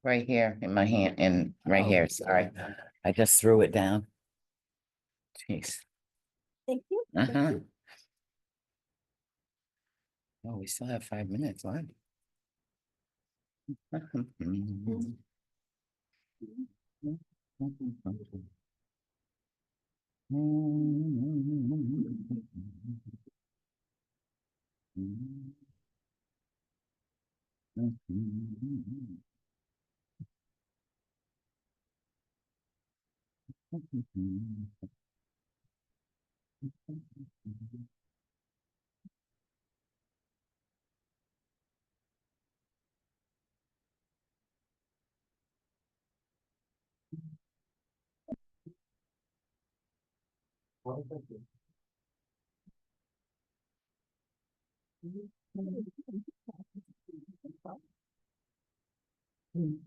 Right here in my hand and right here, sorry. I just threw it down. Jeez. Thank you. Uh-huh. Oh, we still have 5 minutes left.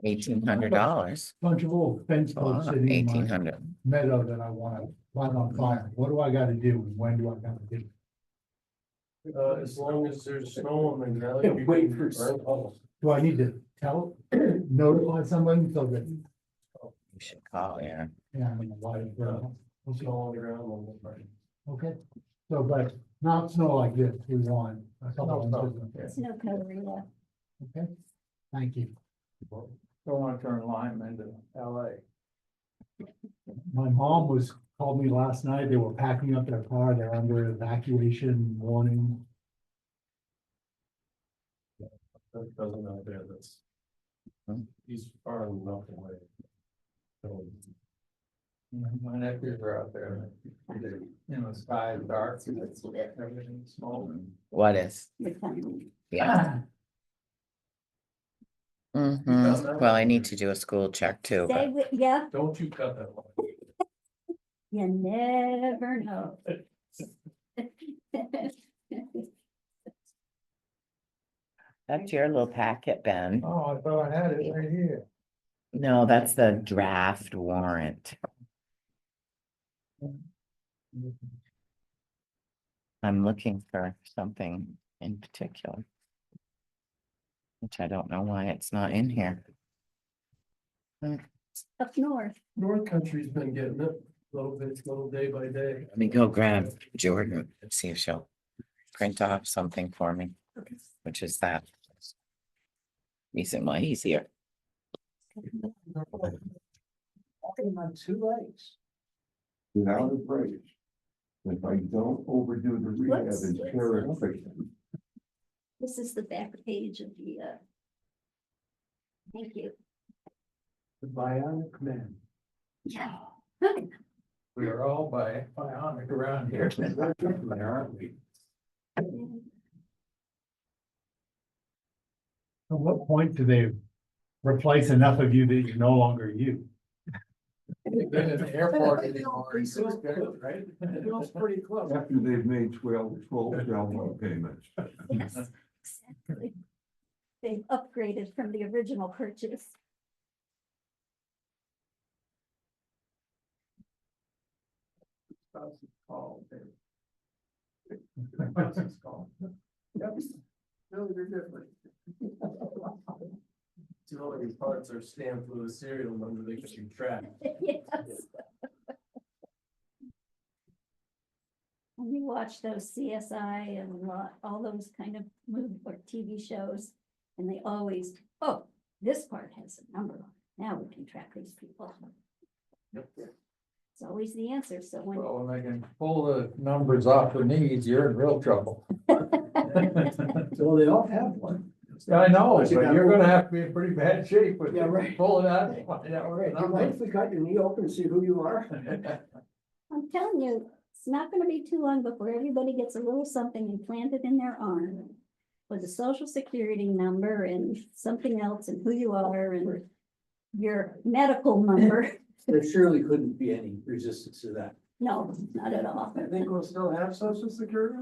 $1,800. Bunch of old fence posts sitting in my 1,800. meadow that I wanna light on fire. What do I gotta do? When do I gotta do? As long as there's snow on the ground. you Wait can for burn all. Do I need to tell, notify somebody so that, You should call, yeah. yeah, I mean, why? Snow on the ground on the burn. Okay, so, but not snow like this, we want a couple No, inches. It's no covering up. Okay, thank you. Don't want to turn Lyme into LA. My mom called me last night, they were packing up their car, they're under evacuation warning. That doesn't out there, that's. He's far enough away. So. My nephews are out there, the sky is dark, It's lit. everything's small. What is? It's fine. Yeah. Well, I need to do a school check too, Stay but with, yeah, Don't you cut that one. you never know. that's your little packet, Ben. Oh, I thought I had it right here. No, that's the draft warrant. I'm looking for something in particular. Which I don't know why it's not in here. Up north. North Country's been getting it, little day by day. Let me go grab Jordan, see if she'll print off something for me, which is that. Makes it my easier. Walking on two legs. Without a break. If I don't overdo the rehab What's- and tear it up again. This is the back page of the, thank you. The bionic man. Yeah. We are all bionic around here. Aren't we? At what point do they replace enough of you that you're no longer you? Been in the airport anymore. Right? It feels pretty close. After they've made 12 payments. Yes, exactly. They've upgraded from the original purchase. Yep. No, you're different. Two of these parts are stamped with a serial number they can keep track. Yes. When you watch those CSI and all those kind of movie or TV shows, and they always, oh, this part has a number on it. Now we can track these people. It's always the answer, so when. Well, when I can pull the numbers off the knees, you're in real trouble. So they all have one. Yeah, I know, But but you gotta you're gonna pull- have to be in pretty bad shape with Yeah, right. pulling out. Yeah, All right, you mind if we cut your knee open and see who you are? I'm telling you, it's not gonna be too long before everybody gets a little something implanted in their arm with a social security number and something else and who you are and your medical number. There surely couldn't be any resistance to that. No, not at all. I think we'll still have social security.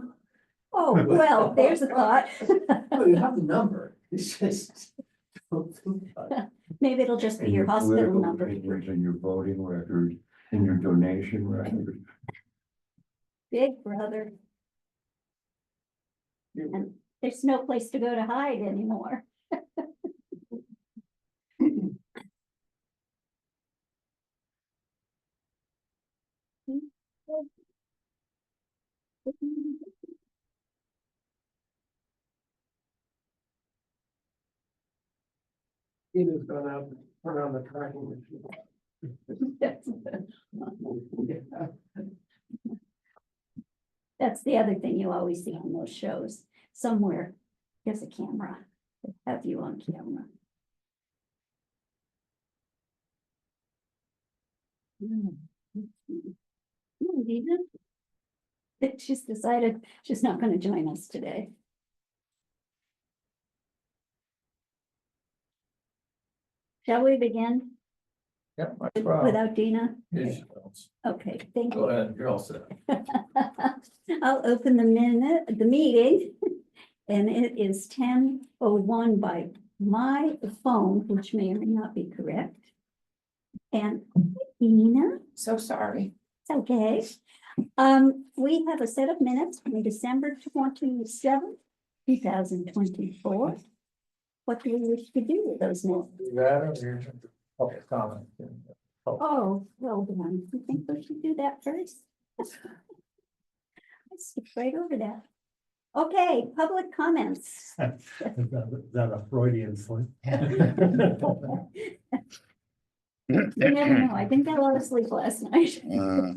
Oh, well, there's a thought. No, you have the number. It's just. Don't think about it. Maybe it'll just be And your hospital political number. opinions and your voting record and your donation record. Big brother. And there's no place to go to hide anymore. It has gone out, turn on the tracking machine. That's the other thing you always see on those shows. Somewhere there's a camera, that have you on camera. Dina? She's decided she's not gonna join us today. Shall we begin Yeah, my problem. without Dina? Yes, Okay, thank go you. ahead, you're all set. I'll open the meeting, and it is 10:01 by my phone, which may or may not be correct. And Dina, So sorry. it's okay. We have a set of minutes from December 27th, 2024. What do we wish to do with those minutes? Do that or your public comment? Oh, well done. You think we should do that first? Let's skip right over that. Okay, public comments. Is that a Freudian slip? You never know. I didn't get a lot of sleep last night.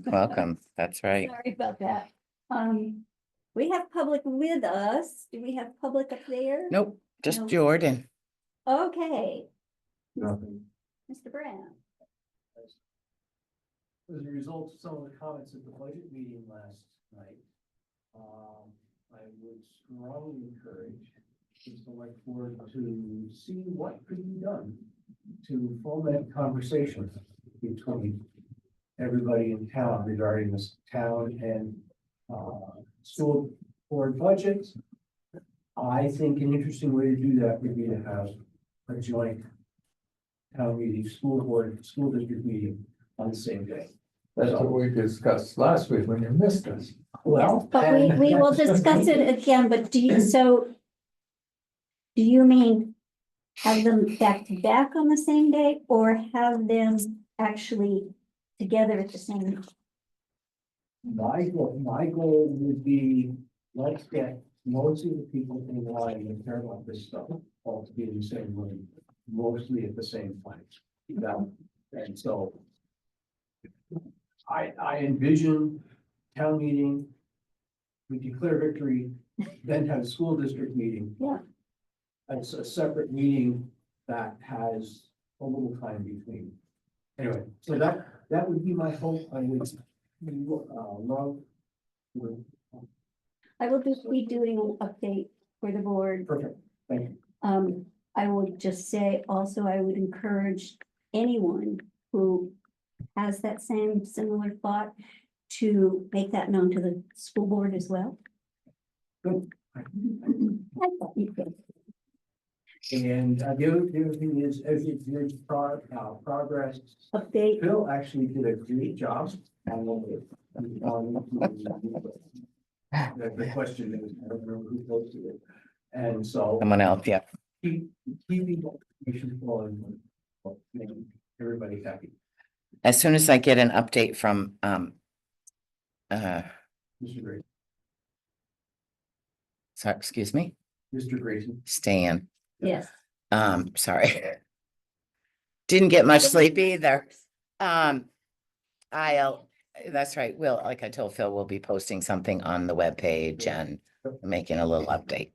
Welcome, that's right. Sorry about that. We have public with us. Do we have public up there? Nope, just No. Jordan. Okay, Nothing. Mr. Brown. As a result of some of the comments at the budget meeting last night, I would strongly encourage the select board to see what could be done to foment conversation between everybody in town regarding this town and school board budgets. I think an interesting way to do that would be to have a joint town meeting, school board, school district meeting on the same day. That's what we discussed last week when you missed us. Well, But we will discuss it again, but do you mean have them back to back on the same day or have them actually together at the same? My goal would be, let's get most of the people in line and care about this stuff, all to be in the same room, mostly at the same time. And so I envision town meeting, we declare victory, then have a school district meeting. Yeah. It's a separate meeting that has a little time between. Anyway, so that would be my hope. I would love. I will be doing an update for the board. Perfect, thank you. I would just say also, I would encourage anyone who has that same similar thought to make that known to the school board as well. Good. I thought you could. And the other thing is, as you do progress, Update. Bill actually did a great job. The question is, I don't remember who posted it. And so Someone else, yeah. keeping information flowing, making everybody happy. As soon as I get an update from, Mr. Grayson, sorry, excuse me, Mr. Grayson. Stan, Yes. sorry. Didn't get much sleep either. That's right, like I told Phil, we'll be posting something on the webpage and making a little update.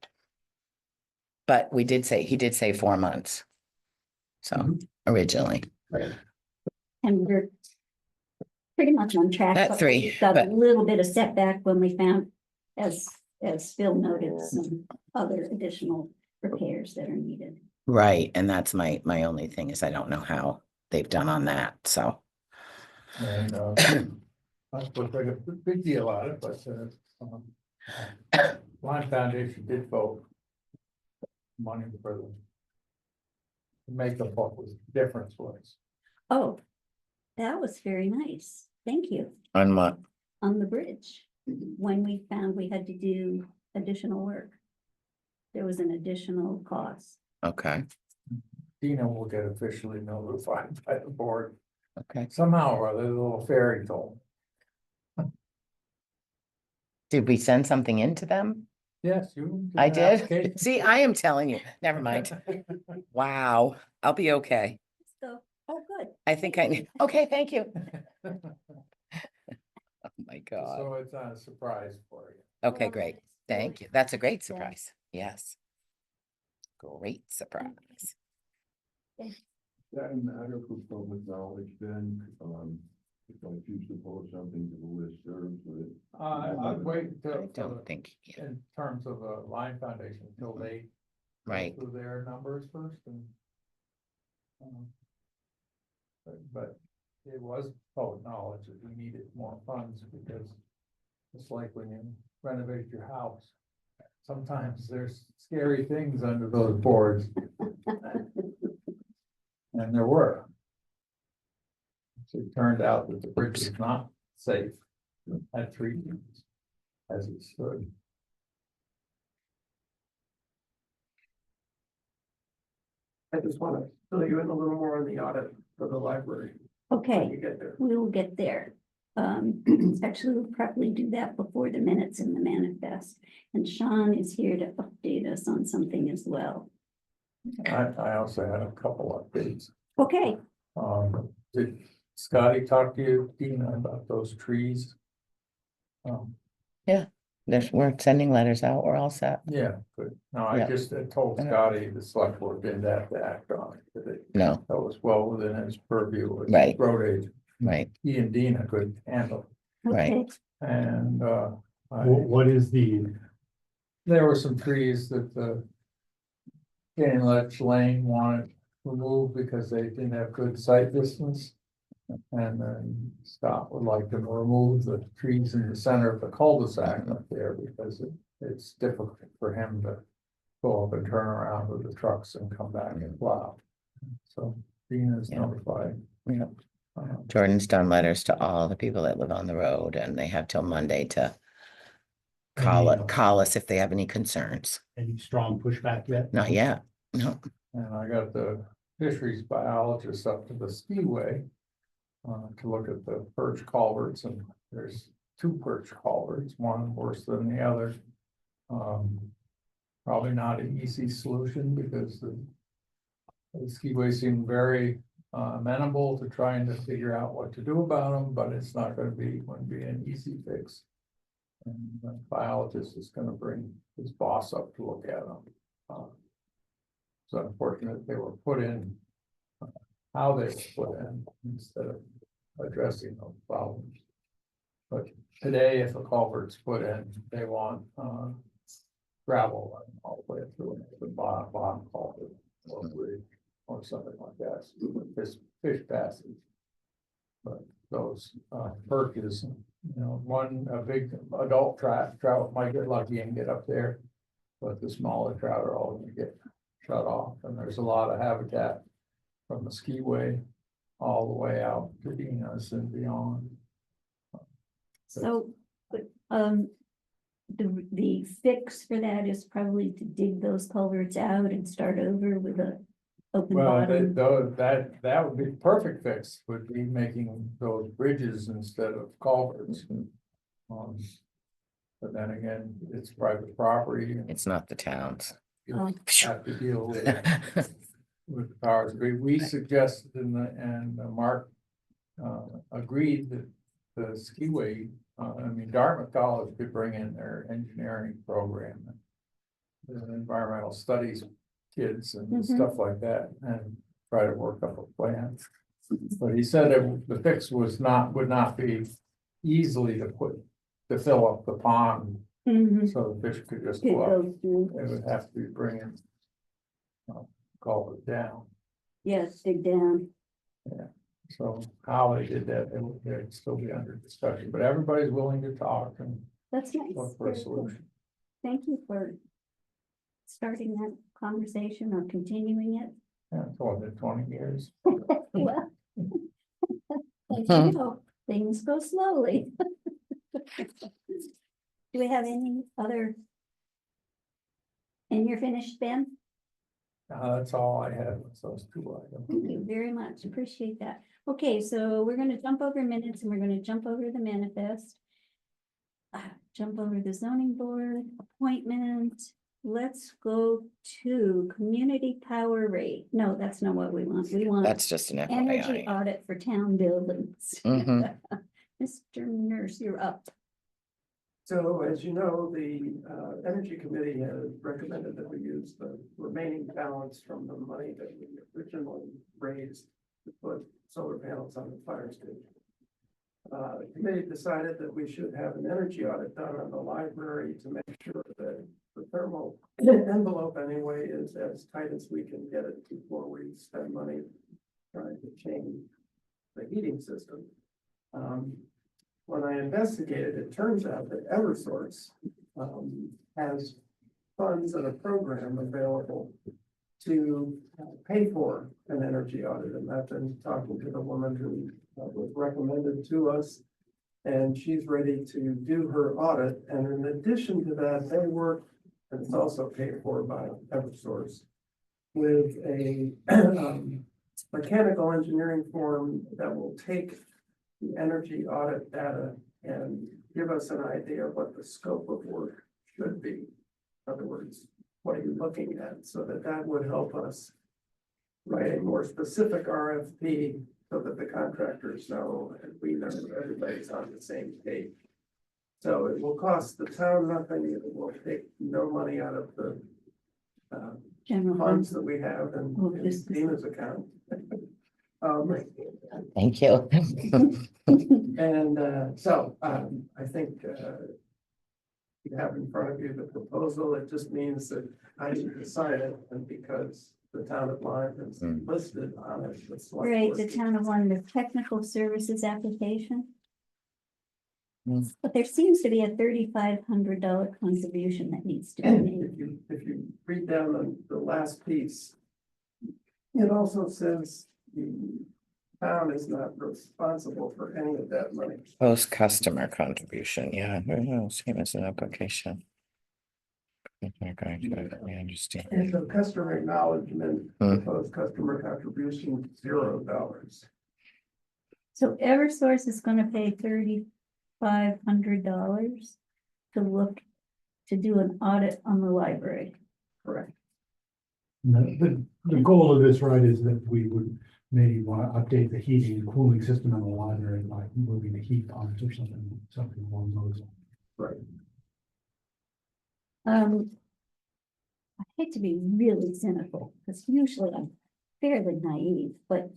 But he did say 4 months. So originally, And we're pretty much on track. At but 3, we got but- a little bit of setback when we found, as Phil noted, some other additional repairs that are needed. right, and that's my only thing is I don't know how they've done on that, so. And I suppose like a big deal out of it, but Lime Foundation did vote money for them to make up what was difference was. Oh, that was very nice. Thank you. On what? On the bridge, when we found we had to do additional work. There was an additional cost. Okay, Dina will get officially notified by the board okay. somehow or other, the little fairy told. Did we send something in to them? Yes, you. I did. See, I am telling you, never mind. Wow, I'll be okay. So, oh, good. I think okay, thank you. Oh my God. So it's not a surprise for you. Okay, Well, great. that's Thank good. you. That's a great Yeah. surprise. Yes. Great surprise. That matter for public knowledge, then, if I choose to post something to the listserv, so that. I'd wait I until, don't think, yeah, in terms of a line foundation, until they. go right. through their numbers first and. But it was public knowledge that we needed more funds because. It's like when you renovate your house. Sometimes there's scary things under those boards. And there were. So it turned out that the bridge is not safe at 3 feet as it stood. I just want to fill you in a little more on the audit for the library when Okay, you get there. we will get there. Actually, we'll probably do that before the minutes in the manifest. And Sean is here to update us on something as well. I also had a couple updates. Okay, Did Scotty talk to you, Dina, about those trees? We're sending letters out. We're all set. Yeah, good. No, I Yeah. just had told Scotty the select board didn't have to act on it, No, that was well within his purview. as Right. Road agent, right, he and Dina could handle, Right. okay, and, What is the, there were some trees that the. Kenny Letch Lane wanted removed because they didn't have good sight distance. And then Scott would like to remove the trees in the center of the cul-de-sac up there because it's difficult for him to. Go up and turn around with the trucks and come back and plow. So Dina's Yeah. notified. yeah. um, Jordan's done letters to all the people that live on the road and they have till Monday to call us if they have any concerns. any strong pushback yet? Not yet. No, And I got the fisheries biologist up to the skiway. To look at the perch culverts, and there's 2 perch culverts, one worse than the other. Probably not an easy solution because the skiway seemed very amenable to trying to figure out what to do about them, but it's not gonna be, wouldn't be an easy fix. And the biologist is gonna bring his boss up to look at them. It's unfortunate they were put in, how they were put in instead of addressing those problems. But today, if a culvert's put in, they want gravel running all the way through the bottom culvert or bridge or something like that, so this fish passage. But those perches, a big adult trout might get lucky and get up there. But the smaller trout are all gonna get shut off, and there's a lot of habitat from the skiway all the way out to Dina's and beyond. so, the fix for that is probably to dig those culverts out and start over with a open Well, bottom. that would be perfect fix, would be making those bridges instead of culverts. But then again, it's private property and it's not the towns. you Oh. have to deal with the powers. We suggested and Mark agreed that the skiway, Dartmouth College could bring in their engineering program. And the environmental studies kids and Mhm. stuff like that and try to work up a plan. But he said the fix would not be easily to fill up the pond, Mhm. so the fish could just Could go up. go through, It would have to be bringing. Culvert down, yes, dig down. so how they did that, they'd still be under discussion, but everybody's willing to talk and That's nice. look for a Very good. solution. Thank you for starting that conversation or continuing it. Yeah, it's only been 20 years. Well, as you know, things go slowly. Do we have any other? And you're finished, Ben? That's all I had, was those two items. Thank you very much. Appreciate that. Okay, so we're gonna jump over minutes and we're gonna jump over the manifest. Jump over the zoning board appointment. Let's go to community power rate. No, that's not what we want. We want That's just an energy FYI. audit for town buildings. Mhm. Mr. Nurse, you're up. So as you know, the Energy Committee has recommended that we use the remaining balance from the money that we originally raised to put solar panels on the fire station. The committee decided that we should have an energy audit done on the library to make sure that the thermal envelope anyway is as tight as we can get it before we spend money trying to change the heating system. When I investigated, it turns out that Eversource has funds and a program available to pay for an energy audit. And I've been talking to the woman who was recommended to us. And she's ready to do her audit. And in addition to that, they work, and it's also paid for by Eversource, with a mechanical engineering firm that will take the energy audit data and give us an idea of what the scope of work should be. In other words, what are you looking at? So that would help us write a more specific RFP so that the contractors know and we know that everybody's on the same page. So it will cost the town nothing. It will take no money out of the General funds funds. that we have in Oh, this- Dina's account. Thank you. And so I think you have in front of you the proposal. It just means that I need to sign it, and because the town of Lyme is Hmm. listed on it. the select Great, board the town of London technical services application. Hmm. But there seems to be a $3,500 contribution that needs to be made. If you read down the last piece, it also says the town is not responsible for any of that money. Post customer contribution, yeah, same as an application. Okay, I understand. And the customer acknowledgement, Hmm. proposed customer contribution, $0. So Eversource is gonna pay $3,500 to look, to do an audit on the library. Correct. The goal of this, right, is that we would maybe want to update the heating and cooling system in the library, like moving the heat pumps or something along those lines. Right. I hate to be really cynical, because usually I'm fairly naive, but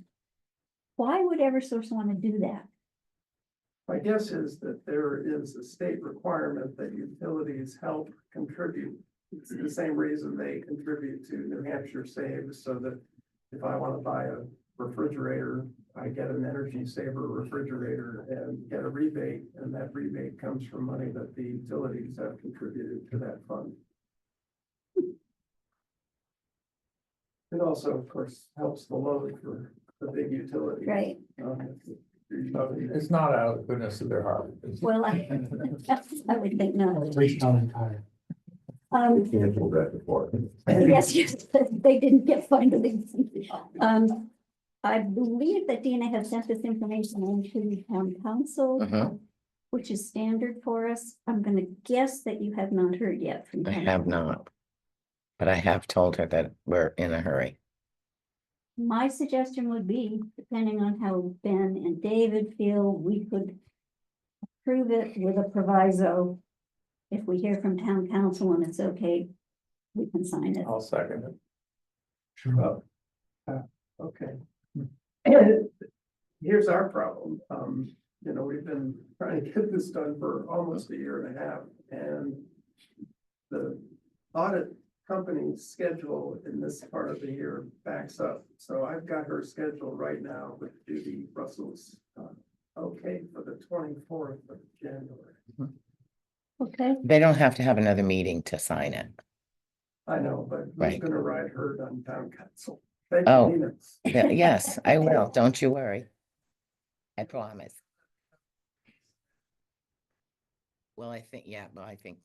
why would Eversource want to do that? My guess is that there is a state requirement that utilities help contribute. It's the same reason they contribute to New Hampshire Saves, so that if I want to buy a refrigerator, I get an Energy Saver refrigerator and get a rebate, and that rebate comes from money that the utilities have contributed to that fund. It also, of course, helps the load for the big utilities. Right, It's not out of the goodness of their heart. It's- well, I would think not. Race not entire. Cancel that before. Yes, they didn't get funded. I believe that Dina has sent this information on to the town council, Mhm. which is standard for us. I'm gonna guess that you have not heard yet from. I town have council. not. But I have told her that we're in a hurry. My suggestion would be, depending on how Ben and David feel, we could approve it with a proviso. If we hear from town council and it's okay, we can sign it. I'll second it. Sure. Okay. Here's our problem. We've been trying to get this done for almost a year and a half, and the audit company's schedule in this part of the year backs up. So I've got her schedule right now with Judy Russell's, okay, for the 24th of January. Okay, They don't have to have another meeting to sign it. I know, but who's Right. gonna ride herd on town council? Thank Oh. you, Nina. Yeah, yes, I will, don't you worry. I promise. Well, I think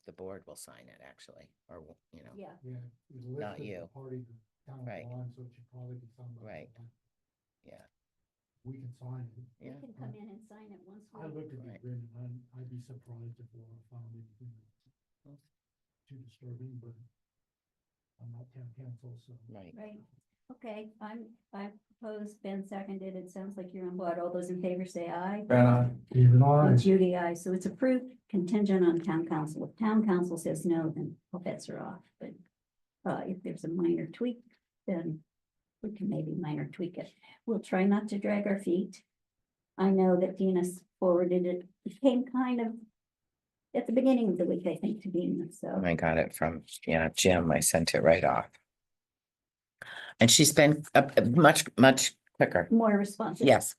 the board will sign it, actually, or, yeah. Yeah. it was Not listed as you. a party town Right. lawn, so it should probably be somewhere. Right. Yeah. We can sign it. You Yeah. can come in and sign it once. I looked at the Right. agreement, and I'd be surprised if Laura found anything too disturbing, but I'm not town council, so. Right. Right, okay, I propose, Ben seconded, it sounds like you're on board, all those in favor say aye. Even I, And Judy, aye, so it's approved contingent on town council, if town council says no, then all bets are off, but. If there's a minor tweak, then we can maybe minor tweak it, we'll try not to drag our feet. I know that Dina forwarded it, it came kind of. At the beginning of the week, I think, to Dina, so. I got it from, yeah, Jim. I sent it right off. And she's been much, much quicker. More responsive. Yes.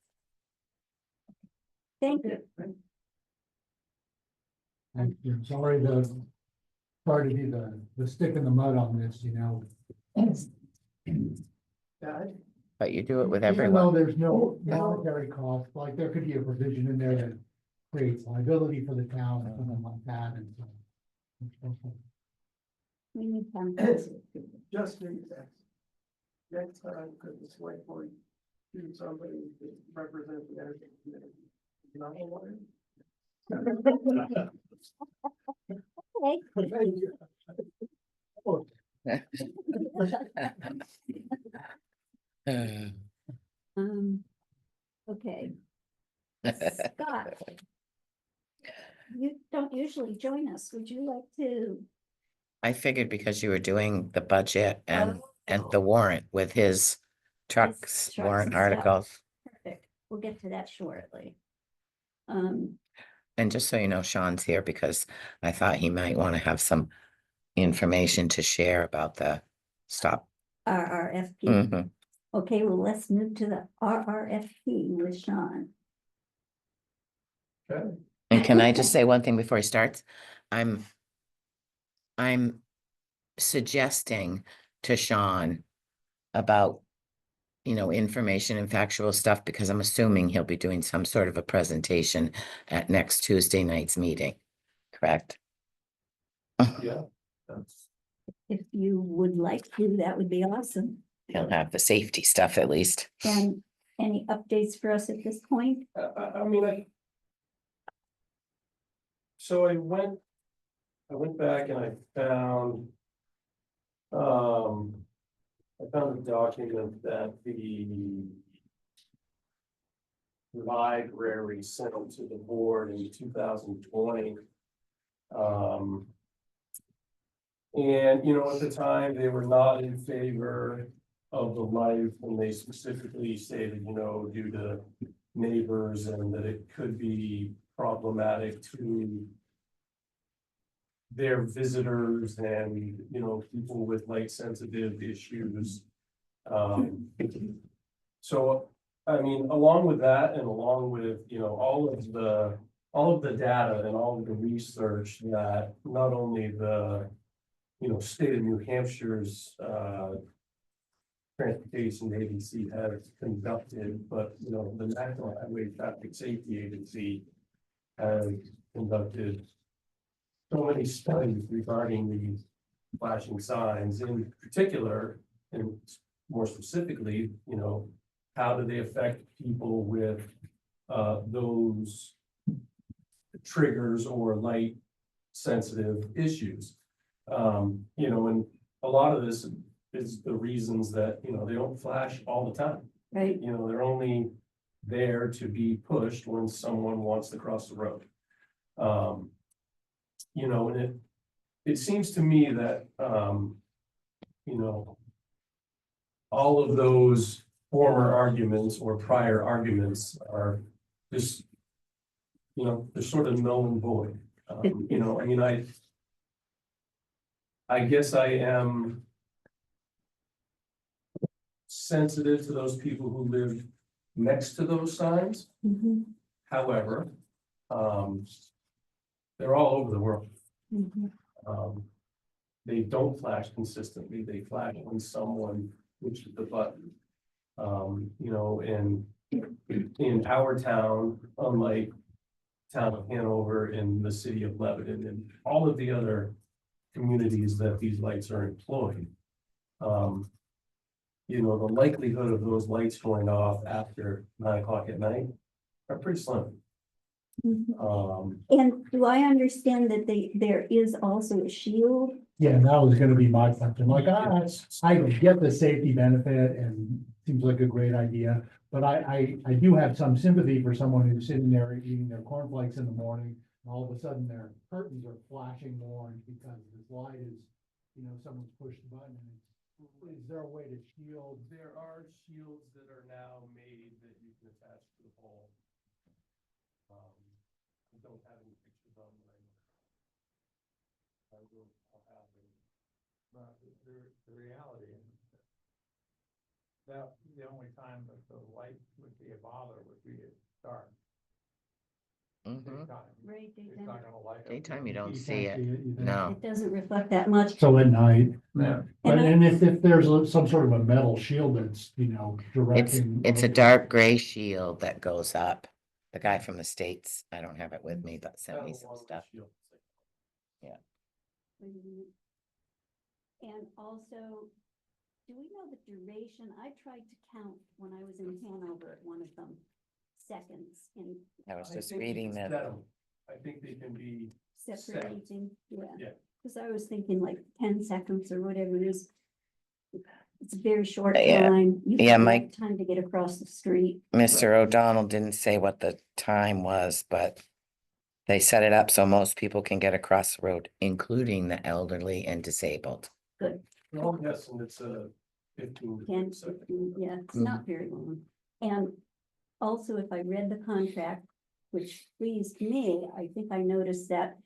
Thank you. and I'm sorry to be the stick in the mud on this, you know. But you do it with Even though everyone. there's no monetary cost, like there could be a provision in there that creates liability for the town or something like that, and so. We need town council. Just next time, could the select board do somebody that represents the energy committee? Not a lawyer? Okay. Thank you. Okay, Scott. You don't usually join us. Would you like to? I figured because you were doing the budget and the warrant with his trucks, trucks warrant and stuff. articles. Perfect. We'll get to that shortly. And just so you know, Sean's here because I thought he might want to have some information to share about the stop. RRFP. Mhm. Okay, well, let's move to the RRFP with Sean. Okay. And can I just say one thing before he starts? I'm suggesting to Sean about, information and factual stuff, because I'm assuming he'll be doing some sort of a presentation at next Tuesday night's meeting, correct? Yeah. That's, If you would like to, that would be awesome. He'll have the safety stuff at least. And any updates for us at this point? I mean, so I went back and I found a document that the library sent to the board in 2020. And, at the time, they were not in favor of the life, and they specifically stated, due to neighbors and that it could be problematic to their visitors and, people with light sensitive issues. So, I mean, along with that and along with, all of the data and all of the research that not only the, state of New Hampshire's, transportation agency has conducted, but, the National Highway Traffic Safety Agency has conducted so many studies regarding these flashing signs, in particular, and more specifically, how do they affect people with those triggers or light sensitive issues? And a lot of this is the reasons that, they don't flash all the time. Right, They're only there to be pushed when someone wants to cross the road. And it seems to me that, all of those former arguments or prior arguments are just, they're sort of null and void. I mean, I guess I am sensitive to those people who live next to those signs. mhm, However, they're all over the world. mhm. They don't flash consistently. They flash when someone pushes the button. And in our town, unlike town of Hanover and the city of Lebanon and all of the other communities that these lights are employed, you know, the likelihood of those lights going off after 9 o'clock at night are pretty slim. And do I understand that there is also a shield? Yeah, and that was gonna be my question, like, I get the safety benefit and seems like a great idea. But I do have some sympathy for someone who's sitting there eating their cornflakes in the morning, and all of a sudden their curtains are flashing orange because this light is, you know, someone's pushed the button. And is there a way to shield? There are shields that are now made that you can attach to the pole. I don't have any pictures on mine. I'll have them. But the reality is that the only time that the light would be a bother would be at dark. Mhm. Daytime, Right, it's daytime. not gonna light up. Daytime, you don't You see can't it. you think? No. It doesn't reflect that much. So at night. Yeah. But And I- and if there's some sort of a metal shield that's, you know, directing. It's a dark gray shield that goes up. The guy from the States, I don't have it with me, but sent me some stuff. Wait a minute. And also, do we know the duration? I tried to count when I was in Hanover at one of them, seconds in I was I just think you reading can that. set 'em. I think they can be, separating, yeah. Yeah. Because I was thinking like 10 seconds or whatever it is. It's a very short Yeah. time. You Yeah, have Mike- time to get across the street. Mr. O'Donnell didn't say what the time was, but they set it up so most people can get across the road, including the elderly and disabled. well, yes, and it's a 15. to 10, 30 second. 15, yeah, it's Mm. not very long. And also, if I read the contract, which pleased me, I think I noticed that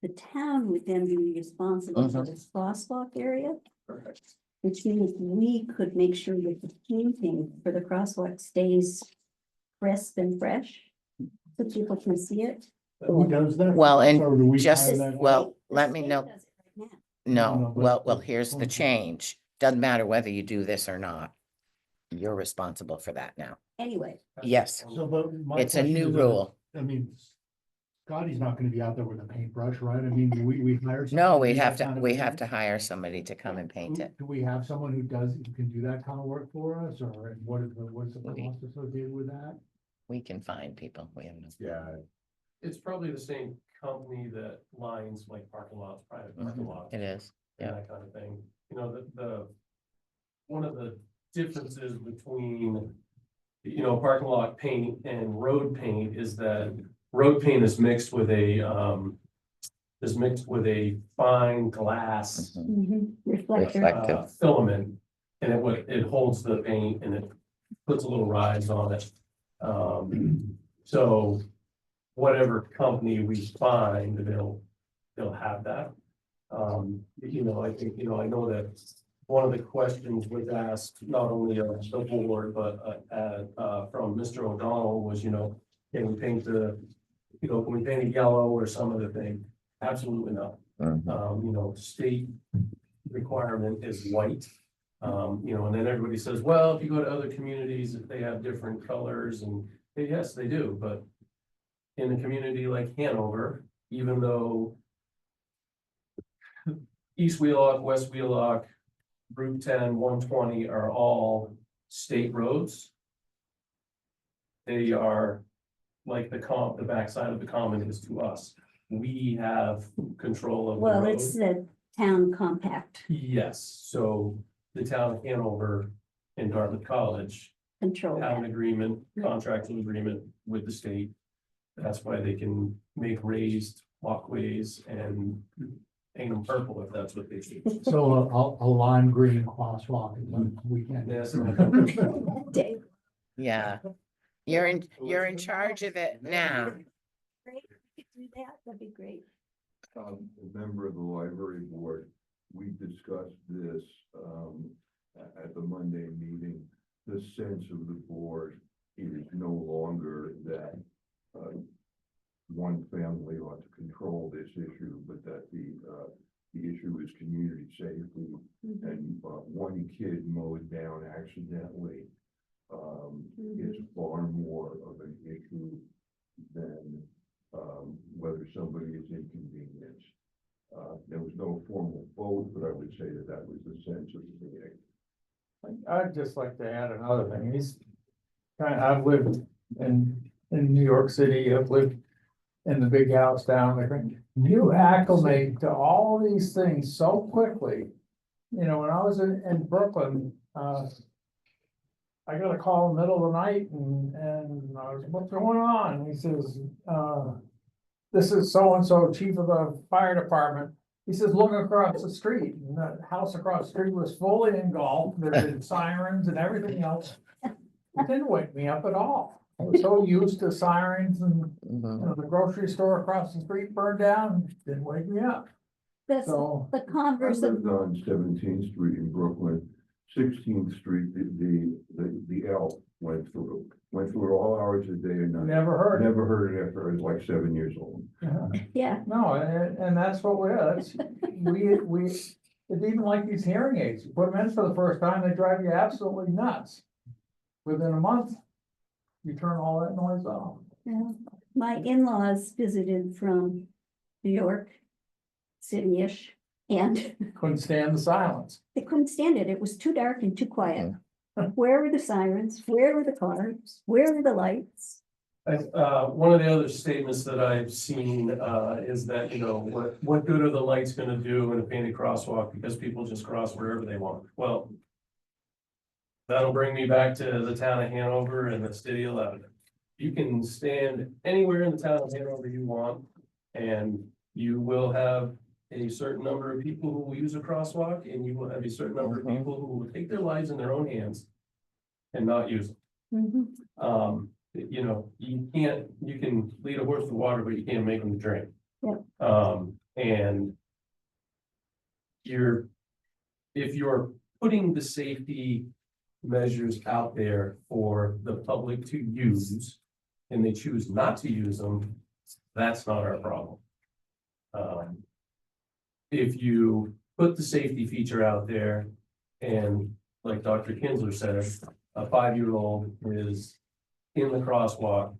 the town would then be responsible for Mhm. this crosswalk area, Perfect. which means we could make sure that the painting for the crosswalk stays crisp and fresh, so people can see it. Who does that? Well, and Or do we just- hire that? well, The let me state know. does it right No, now. No, well, but- here's the change. Doesn't matter whether you do this or not. You're responsible for that now. Anyway, Yes, So, but my it's a question new is, rule. I mean, Scotty's not gonna be out there with a paintbrush, right? I mean, we hire. No, someone we do that have kind to, of we thing? have to hire somebody to come and paint it. Do we have someone who can do that kind of work for us, or what's the We- cost associated with that? We can find people. We have no. Yeah, It's probably the same company that lines like parking lots, private parking lots. It is. And yeah. that kind of thing. You know, one of the differences between, you know, parking lot paint and road paint is that road paint is mixed with a fine glass Mhm. reflector. Reflective. filament. And it holds the paint and it puts a little rise on it. So whatever company we find, they'll have that. You know, I think, you know, I know that one of the questions was asked, not only of the board, but from Mr. O'Donnell was, you know, can we paint it yellow or some other thing? Absolutely not. Mhm. You know, state requirement is white. You know, and then everybody says, well, if you go to other communities, if they have different colors and yes, they do, but in a community like Hanover, even though East Wheelock, West Wheelock, Route 10, 120 are all state roads. They are like the backside of the common is to us. We have control of the Well, road. it's the town compact Yes, so the town of Hanover and Dartmouth College control. have an that. agreement, contractual agreement with the state. That's why they can make raised walkways and paint them purple if that's what they choose. So a lime green crosswalk is what we can. Yes. Dave, Yeah, you're in charge of it now. great, we could do that, that'd be great. a member of the library board, we discussed this, at the Monday meeting. The sense of the board is no longer that, one family ought to control this issue, but that the issue is community safety. Mhm. And, one kid mowed down accidentally, is far more of an issue than, whether somebody is inconvenienced. There was no formal vote, but I would say that was the sense of the meeting. I'd just like to add another thing, I've lived in New York City, I've lived in the big house down there. You acclimate to all these things so quickly. You know, when I was in Brooklyn, I got a call in the middle of the night and I was, what's going on? He says, this is so-and-so, chief of the fire department. He says, look across the street, and the house across the street was fully engulfed, there had been sirens and everything else. It didn't wake me up at all. I was so used to sirens and, Mhm. you know, the grocery store across the street burned down, didn't wake me up. That's So, the I converse of, lived on 17th Street in Brooklyn, 16th Street, the elk went through all hours of day and night. never heard it. Never heard it after I was like 7 years old. Yeah. yeah, No, and that's what we are, it's even like these hearing aids, you put them in for the first time, they drive you absolutely nuts. Within a month, you turn all that noise off. yeah. My in-laws visited from New York City-ish, and Couldn't stand the silence. they couldn't stand it. It was too dark and too quiet. Where were the sirens? Where were the cars? Where were the lights? One of the other statements that I've seen, is that, you know, what good are the lights gonna do in a painted crosswalk because people just cross wherever they want? Well, that'll bring me back to the town of Hanover and the city of Lebanon. You can stand anywhere in the town of Hanover you want, and you will have a certain number of people who will use a crosswalk, and you will have a certain number of Mhm. people who will take their lives in their own hands and not use them. Mhm. You know, you can lead a horse to water, but you can't make them drink. Yep. And if you're putting the safety measures out there for the public to use, and they choose not to use them, that's not our problem. If you put the safety feature out there, and like Dr. Kinsler said, a 5-year-old is in the crosswalk.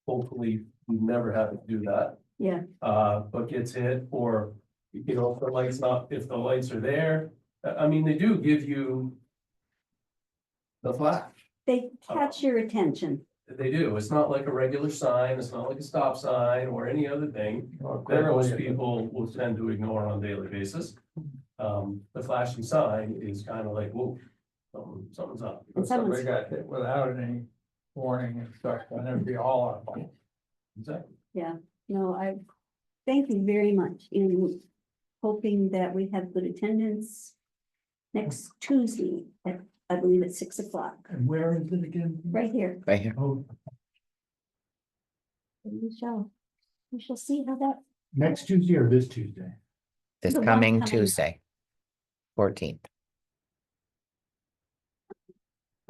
Hopefully, we never have to do that, Yeah, but gets hit, or, you know, if the lights are there, I mean, they do give you the flash. they catch your attention. They do. It's not like a regular sign. It's not like a stop sign or any other thing that most people will tend to ignore on a daily basis. The flashing sign is kind of like, whoa, something's up. And Somebody someone's, got hit without any warning and stuff, and it'd be all our fault. Exactly. no, I thank you very much in hoping that we have good attendance next Tuesday at, I believe at 6 o'clock, And where is it again? right here. Right here. Oh, We shall see how that, next Tuesday or this Tuesday? This The one coming coming. Tuesday, 14th.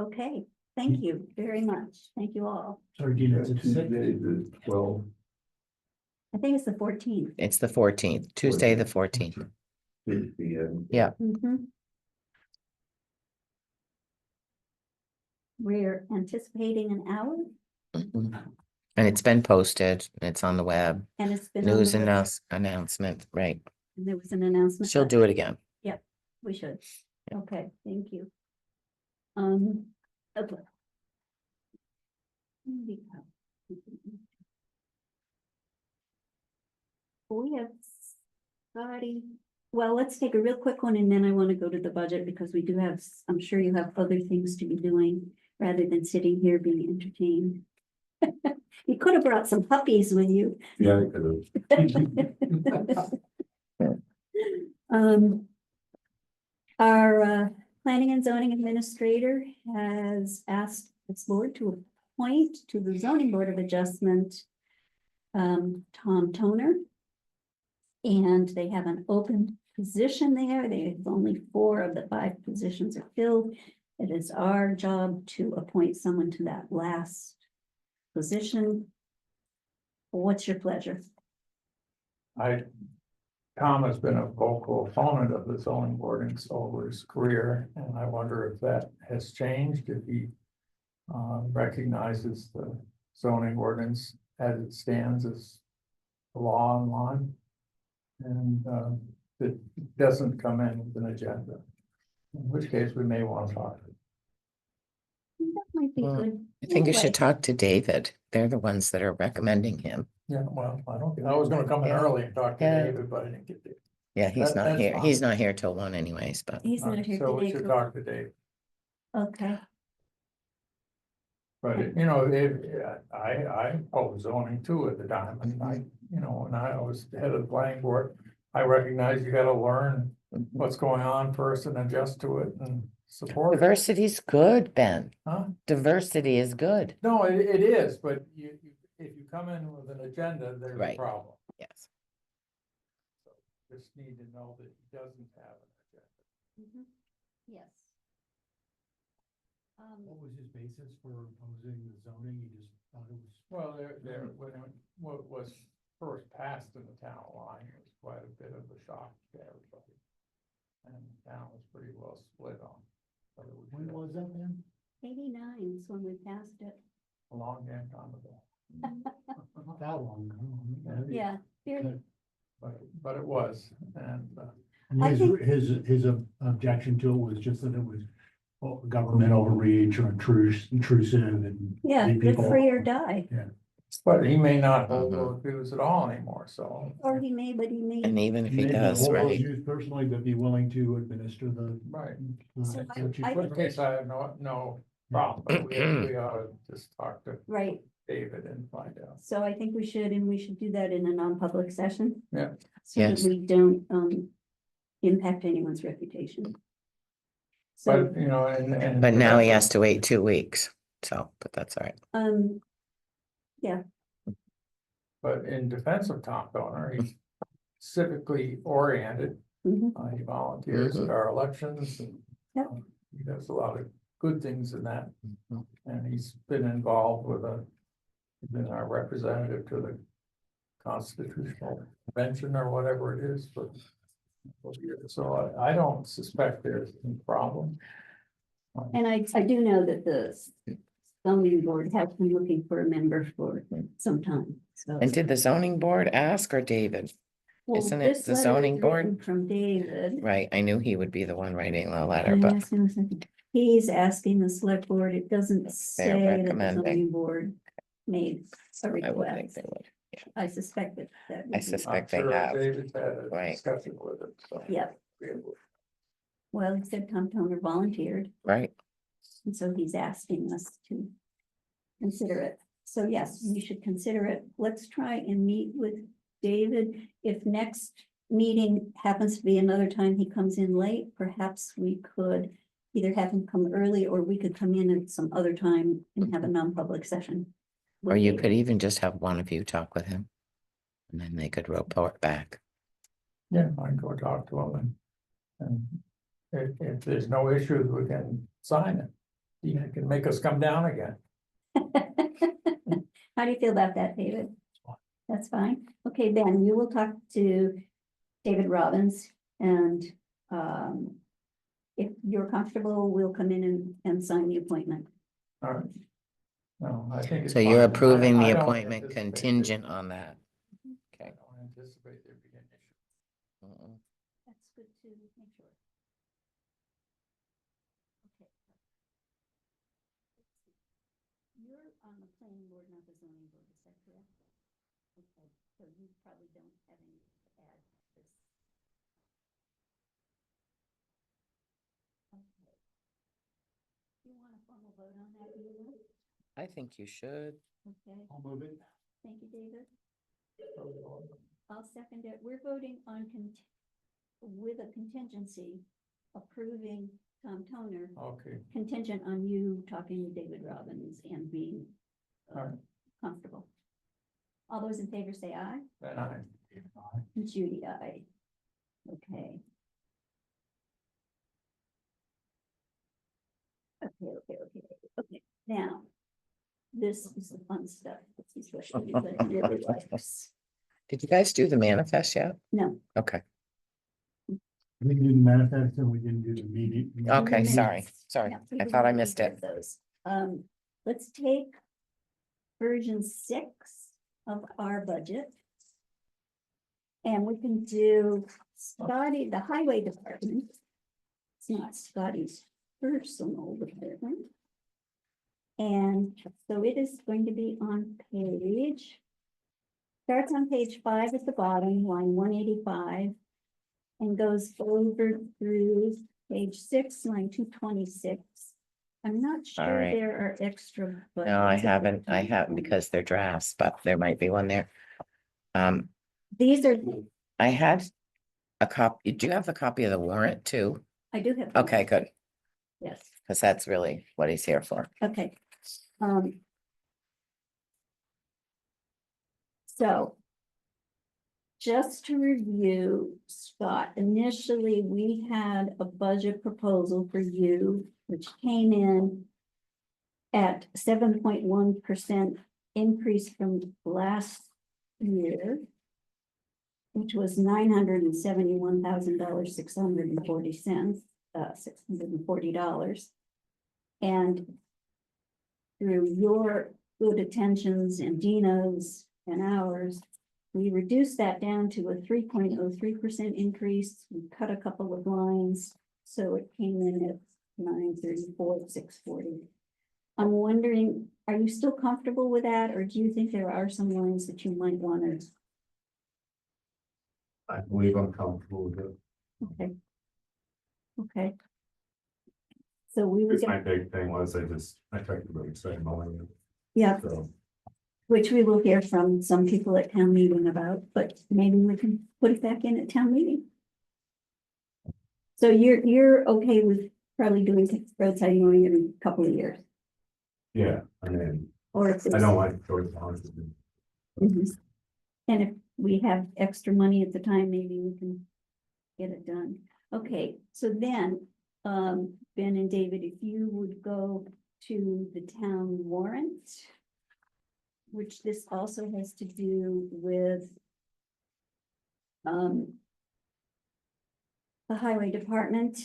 okay, thank you very much. Thank you all. Sorry, Dina, it's at Tuesday, 6? the 12th, I think it's the 14th. It's the 14th, Tuesday, the 14th. 6 p.m. Mhm. We're anticipating an hour Mhm. And it's been posted, it's on the web, and it's been. on news the web, announcement, right? And there was an announcement. She'll that- do it again. We should. Yeah. Okay, thank you. Okay. We have Scotty, well, let's take a real quick one and then I want to go to the budget because we do have, I'm sure you have other things to be doing rather than sitting here being entertained. You could have brought some puppies with you. Yeah, I could have. Our planning and zoning administrator has asked its board to appoint to the zoning board of adjustment Tom Toner. And they have an open position there. They have only 4 of the 5 positions are filled. It is our job to appoint someone to that last position. What's your pleasure? Tom has been a vocal opponent of the zoning ordinance over his career, and I wonder if that has changed, if he recognizes the zoning ordinance as it stands as the law in line. And it doesn't come in with an agenda. In which case we may want to talk. That might be Well, good. I think you Anyway, should talk to David. They're the ones that are recommending him. Yeah, well, I don't, I was gonna come in Yeah. early and talk to Yeah. David, but I didn't get there. Yeah, he's That- not that's here. He's fine. not here till 1 anyways, but He's not here So we today. should Cool. talk to Dave. Okay, But, you know, I opposed zoning too at the time, and I, you know, when I was head of the planning board, I recognize you gotta learn what's going on first and adjust to it and support it. diversity's good, Ben. Huh? Diversity is good. No, it is, but if you come in with an agenda, there's a Right. problem. Yes. So just need to know that he doesn't have an agenda. mhm, yes. What was his basis for opposing the zoning? He just thought it was. Well, when what was first passed in the town line, it was quite a bit of a shock to everybody. And the town was pretty well split on. whether we When should- was that then? 89 is when we passed it. A long damn time ago, Not that long ago. Yeah, very, but it was, and, And I think- his objection to it was just that it was government overreach or intrusive and. yeah, leave the people- free or die, but he may not hold those views at all anymore, so. or he may, but he may. And even if he Maybe does, hold those right? views personally, but be willing to administer the. Right. So I- what you I- In put. which case I have no problem, but we ought to just talk to Right, David and find out. so I think we should, and we should do that in a non-public session. Yeah. So that Yes. we don't, impact anyone's reputation. So, But, you know, and. But now he has to wait 2 weeks. So, but that's all right. But in defense of Tom Donner, he's civically oriented, mhm, he volunteers at our elections and. Yep. He does a lot of good things in that, Mhm. and he's been involved he's been our representative to the Constitutional Convention or whatever it is for. So I don't suspect there's any problem. and I do know that the zoning board has been looking for a member for some time, so. And did the zoning board ask or David? Well, isn't it this the letter is zoning board? written From David. Right, I knew he would be the one writing the letter, Can I but ask him a second? He's asking the select board, it doesn't say that the recommending. zoning board made a I would think request. they would. I suspect that. would I be- suspect I'm they sure have. David's had a Right. discussion with it, so. Yeah, well, he said Tom Toner volunteered, Right, and so he's asking us to consider it. So yes, we should consider it. Let's try and meet with David. If next meeting happens to be another time he comes in late, perhaps we could either have him come early or we could come in at some other time and have a non-public session. with or you David. could even just have one of you talk with him. And then they could report back. Yeah, I can go talk to him and if there's no issues, we can sign it. He can make us come down again. How do you feel about that, David? That's fine. Okay, Ben, you will talk to David Robbins and if you're comfortable, we'll come in and sign the appointment. All right. No, I think it's. So you're fine. approving I the don't appointment anticipate there- contingent on that. I Okay. don't anticipate there being an issue. Mm-mm. That's good to make sure. Okay. You're on the planning board, not the zoning board, is that correct? Okay, so you probably don't have any to add to this. Okay. Do you want a formal vote on that, Beulah? I think you should. Okay, I'll move it. thank you, David. I'll second it. We're voting on with a contingency approving Tom Toner, Okay, contingent on you talking to David Robbins and being all right, comfortable. All those in favor say aye. then I. Judy, aye. Okay. Okay, now, this is the fun stuff. This is what everybody really likes. Did you guys do the manifest yet? No, Okay, We didn't manifest and we didn't do the meeting. okay, minutes. sorry, sorry. yeah, we I did thought I not missed do it. those. Let's take version 6 of our budget. And we can do Scotty, the highway department. It's not Scotty's personal department. And so it is going to be on page. Starts on page 5 at the bottom, line 185. And goes over through page 6, line 226. I'm not All sure right. there are extra. No, I budgets at the haven't time. because they're drafts, but there might be one there. These are, I had a copy. Do you have the copy of the warrant too? I do have. Okay, good, Yes, because that's really what he's here for. okay. So. Just to review, Scott, initially we had a budget proposal for you, which came in at 7.1% increase from last year, which was $971,000, $640. And through your good attentions and Dina's and ours, we reduced that down to a 3.03% increase. We cut a couple of lines, so it came in at 934, 640. I'm wondering, are you still comfortable with that, or do you think there are some lines that you might want to? I believe I'm comfortable with it. Okay. Okay. So we were Because my gonna, big thing was I tried to really say mowing, yeah, so. which we will hear from some people at town meeting about, but maybe we can put it back in at town meeting. So you're okay with probably doing roadside mowing in a couple of years, Yeah, I mean, or if I there's. don't like going on. Mhm. And if we have extra money at the time, maybe we can get it done. Okay, so then, Ben and David, if you would go to the town warrant, which this also has to do with the highway department.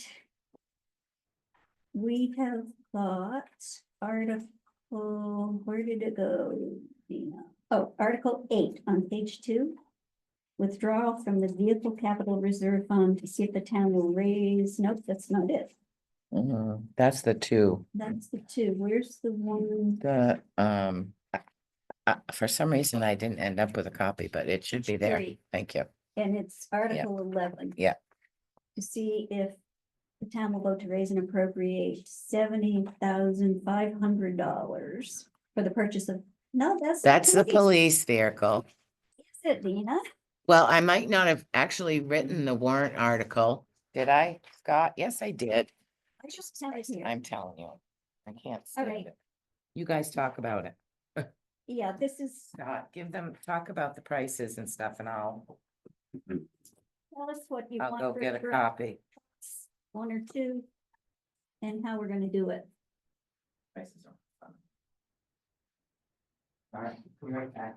We have got article, where did it go, Dina? Oh, Article 8 on page 2. Withdrawal from the Vehicle Capital Reserve Fund to see if the town will raise, nope, that's not it. That's the two. That's the 2. Where's the one? For some reason, I didn't end up with a copy, but it should be there. Three. Thank you. And it's Article 11. Yeah. To see if the town will vote to raise and appropriate $70,500 for the purchase of, no, That's the police vehicle. Is it, Dina? Well, I might not have actually written the warrant article. Did I, Scott? Yes, I did. I just have it here. I'm telling you, I can't. All stand right. it. You guys talk about it. Yeah, this is, Scott, talk about the prices and stuff and tell us what you I'll want. go for get a trucks, copy. 1 or 2, and how we're gonna do it. Prices are fun. All right, we'll be right back.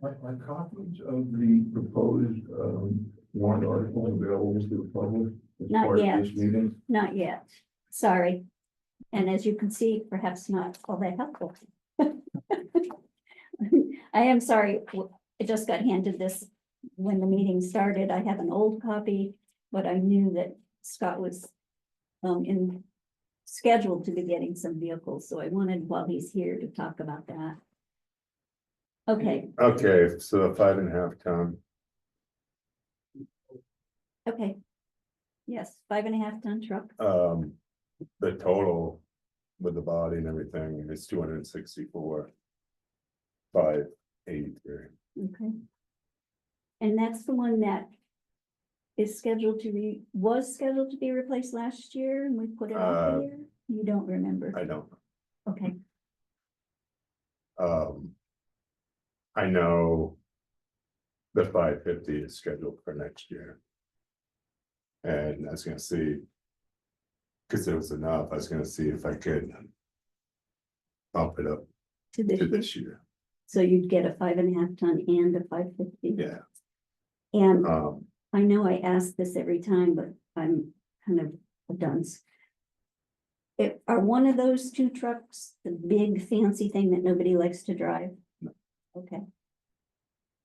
Are copies of the proposed, warrant article available to the public? as Not part of yet. This meeting? Not yet, sorry. And as you can see, perhaps not all that helpful. I am sorry, I just got handed this when the meeting started. I have an old copy, but I knew that Scott was scheduled to be getting some vehicles, so I wanted while he's here to talk about that. Okay, Okay, so the 5.5 ton, okay. Yes, 5.5 ton truck. the total with the body and everything is 264. 583. Okay. And that's the one that is scheduled to was scheduled to be replaced last year and we put it off a year? You don't remember? I don't, Okay, I know. The 550 is scheduled for next year. And I was gonna see. Cause it was enough, I was gonna see if I could. Bump it up to to this year. this year, So you'd get a 5.5 ton and a 550? yeah, And Um, I know I ask this every time, but I'm kind of a dunce. Are one of those two trucks the big fancy thing that nobody likes to drive? No. Okay,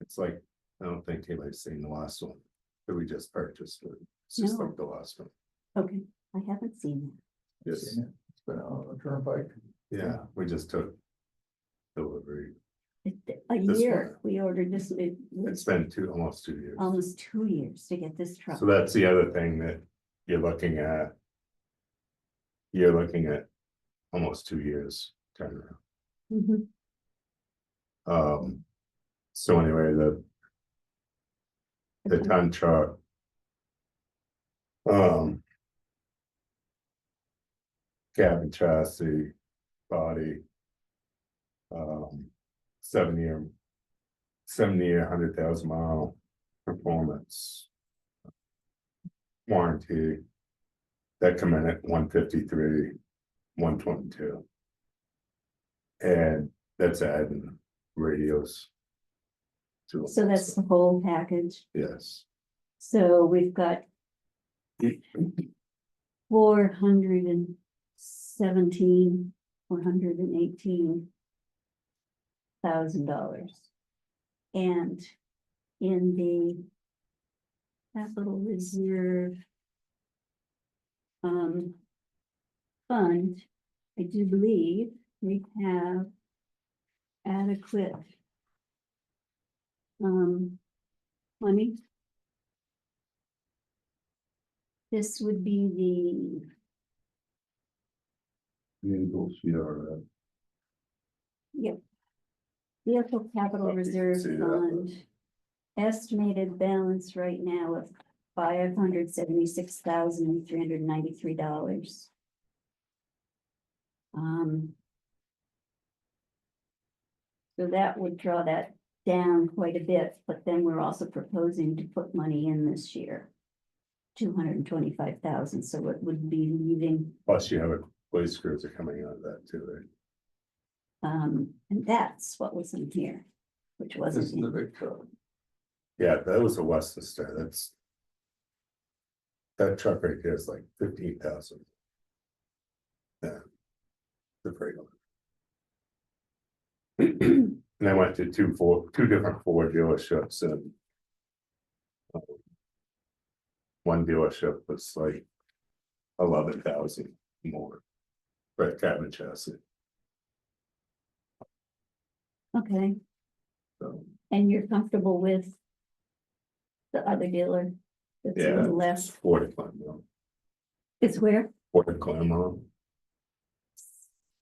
it's like, I don't think anybody's seen the last one that we just purchased, but it's just No. like the last one. Okay, I haven't seen Yes, It's been on the turnpike. yeah, we just took delivery. that. A This year, we ordered this, it It's was been almost 2 years. almost 2 years to get this truck. So that's the other thing that you're looking at. You're looking at almost 2 years turnaround. Mhm. So anyway, the ton truck. Cabin chassis, body. 7 year. 100,000 mile performance. Warranty. That come in at 153, 122. And that's adding radios. To it. So that's the whole package. Yes, So we've got 418,000 And in the capital reserve fund, I do believe we have adequate money. This would be Vehicles, the Vehicle Capital Oh, Reserve see that. Fund. Estimated balance right now of $576,393. So that would draw that down quite a bit, but then we're also proposing to put money in this year. 225,000, so it would be leaving, plus you have a police cruiser coming out of that too, right? and that's what was in here, which This wasn't is the in. big truck. Yeah, that was a Western Star, that's. That truck right there is like 15,000. Yeah. The Freightliner. And I went to two different Ford dealerships and. One dealership was like 11,000 more. For a cabin chassis, Okay, so, and you're comfortable with the other dealer? That's a yeah, little it's less, Ford Claremont, it's where? Ford Claremont.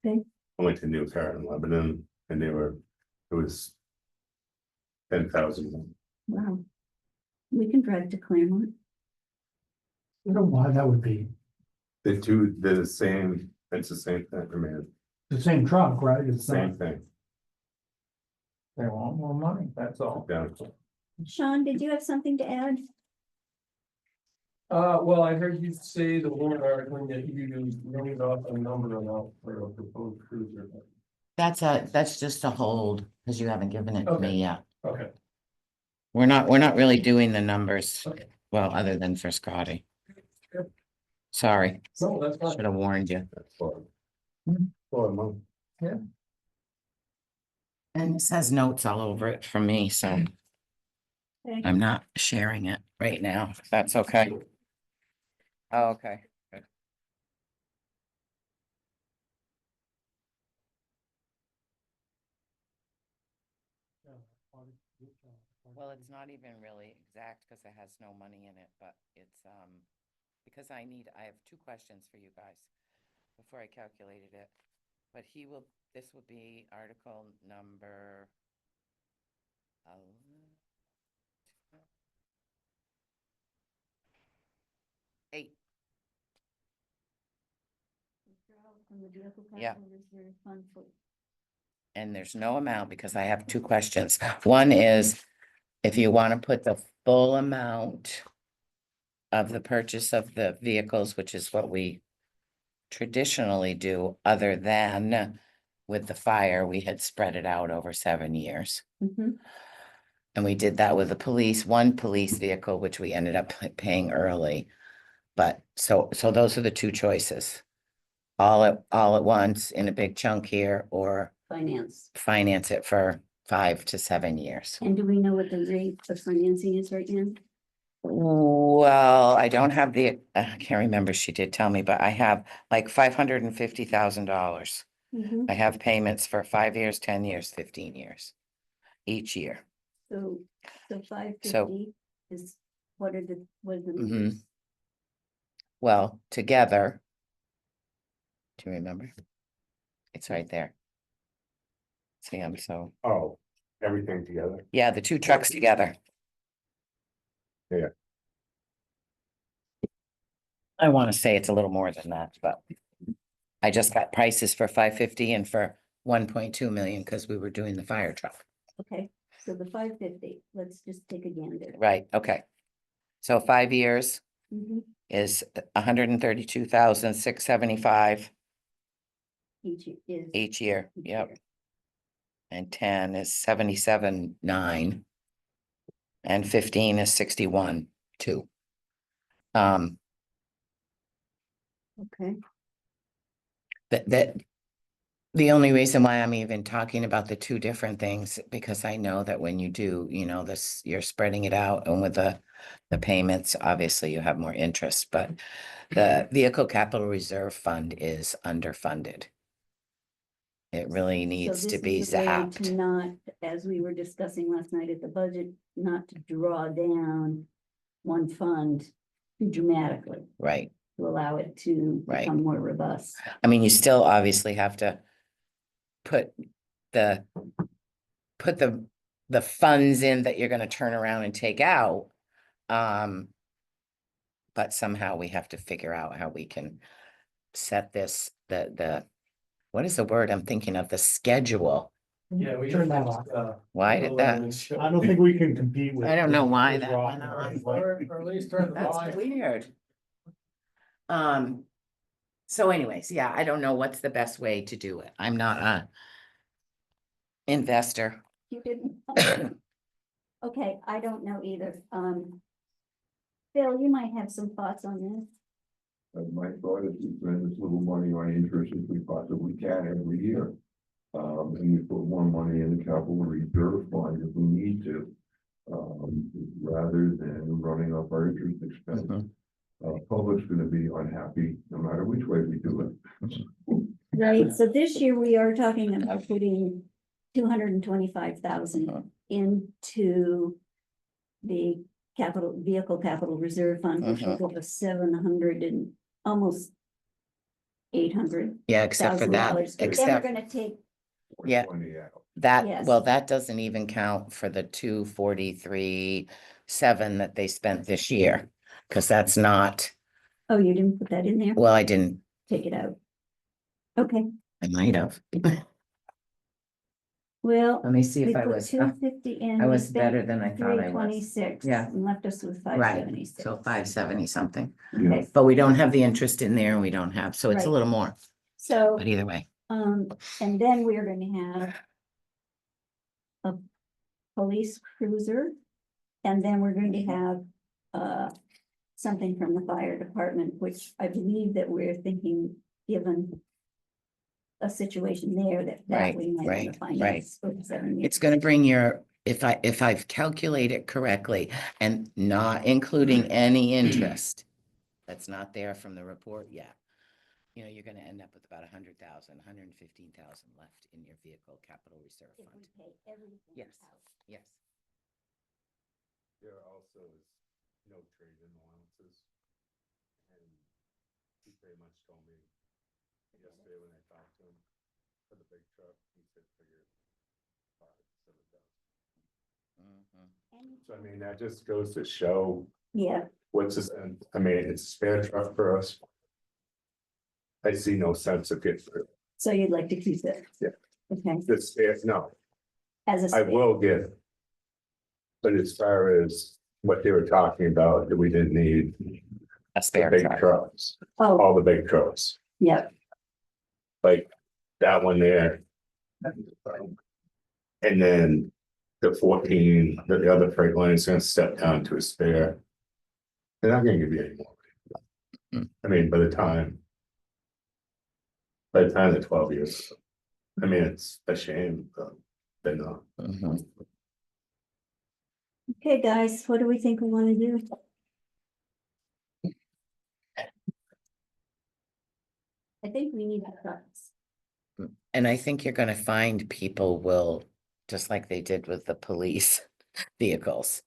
Okay. I went to New Car in Lebanon and it was. 10,000 more. Wow. We can drive to Claremont. I don't know why that would be. They're the same, it's the same thing, man, The same truck, right? It's same not, thing. They want more money, that's all. Identical. Sean, did you have something to add? Well, I heard you say the warrant article that you named off a number amount for a proposed cruiser. That's just a hold, because you haven't given it to Okay. me yet. Okay. We're not really doing the numbers, Okay. well, other than for Scotty. Yep. Sorry, No, that's fine. should have warned you. That's for a month. And it says notes all over it from me, so Okay. I'm not sharing it right now, if that's okay. Oh, okay. Good. Well, it's not even really exact because it has no money in it, but it's, because I have 2 questions for you guys before I calculated it. But this will be article number 8. From the Vehicle Yeah. Capital Reserve Fund for And there's no amount because I have 2 questions. One is if you want to put the full amount of the purchase of the vehicles, which is what we traditionally do, other than with the fire, we had spread it out over 7 years. Mhm. And we did that with the police, one police vehicle, which we ended up paying early. But so those are the 2 choices. All at once in a big chunk here, or finance. finance it for 5 to 7 years. And do we know what the rate of financing is right now? Well, I don't have I can't remember, she did tell me, but I have like $550,000. Mhm. I have payments for 5 years, 10 years, 15 years, each year. So 550 So- is, what are the Mhm. numbers? Well, together. Do you remember? It's right there. See, I'm so, Oh, everything together. yeah, the two trucks together. Yeah. I want to say it's a little more than that, but I just got prices for 550 and for 1.2 million because we were doing the fire truck. Okay, so the 550, let's just take a gander. Right, okay. So 5 years Mhm. is 132,675 Each is. each year, each yep. year. And 10 is 77,9. And 15 is 61,2. Okay, That the only reason why I'm even talking about the two different things, because I know that when you do, this, you're spreading it out, and with the payments, obviously you have more interest, but the Vehicle Capital Reserve Fund is underfunded. It really so needs this to be is a way zapped. to not, as we were discussing last night at the budget, not to draw down one fund too dramatically, Right. to allow it to Right. become more robust. I mean, you still obviously have to put the the funds in that you're gonna turn around and take out. But somehow we have to figure out how we can set this, what is the word I'm thinking of? The schedule. Yeah, we Turn have that off. Why did that? I don't think we can compete with. I don't know why with that rock went and on. roll. Or at least turn the That's volume. weird. So anyways, yeah, I don't know what's the best way to do it. I'm not a investor. You didn't. Okay, I don't know either. Phil, you might have some thoughts on this. My thought is we spend as little money on interest as we possibly can every year. And we put more money in the capital reserve fund if we need to. Rather than running up our interest expense. Mhm. Public's gonna be unhappy no matter which way we do it. Right, so this year we are talking about putting 225,000 into the vehicle capital reserve fund, which will give us 700 and almost $800,000. Yeah, except for that, Then we're except, gonna take, Yeah. 20 out. Yes. well, that doesn't even count for the 243,700 that they spent this year. Cause that's not, oh, you didn't put that in there? well, I didn't, Take it out. Okay, I might have. well, Let me see we if I put was, 250 in. I we was spent better than I thought I was. 326. Yeah. And left us with Right, 576. so 570 something, Yeah, but we don't have the interest in there and we don't have, so it's a Right. little more, So, but either way. and then we're gonna have a police cruiser. And then we're going to have, something from the fire department, which I believe that we're thinking, given a situation there, that Right, we might want to right, finance over 7 years. It's gonna bring your, if I've calculated correctly and not including any interest that's not there from the report yet, you're gonna end up with about 100,000, 115,000 left in your vehicle capital reserve If we fund. pay everything Yes. out. Yes. There also is no trade-in allowances. And he pretty much told me yesterday when I talked to him for the big truck, he said figure 5,000-7,000. Mhm. So I mean, that just goes to show Yeah, what's this, and I mean, it's a spare truck for us. I see no sense of getting so you'd like to keep it? Yeah. Okay, the spare, no, as a. I spare. will get. But as far as what they were talking about, that we didn't need A the spare big truck. trucks, Oh, all the big trucks, yeah, like that one there. And then the 14, the other freight line is gonna step down to a spare. They're not gonna give you any more. I mean, by the time the 12 years, I mean, it's a shame, but they're not. Mhm. okay, guys, what do we think we want to do? think we need the trucks. And I think you're gonna find people will, just like they did with the police vehicles,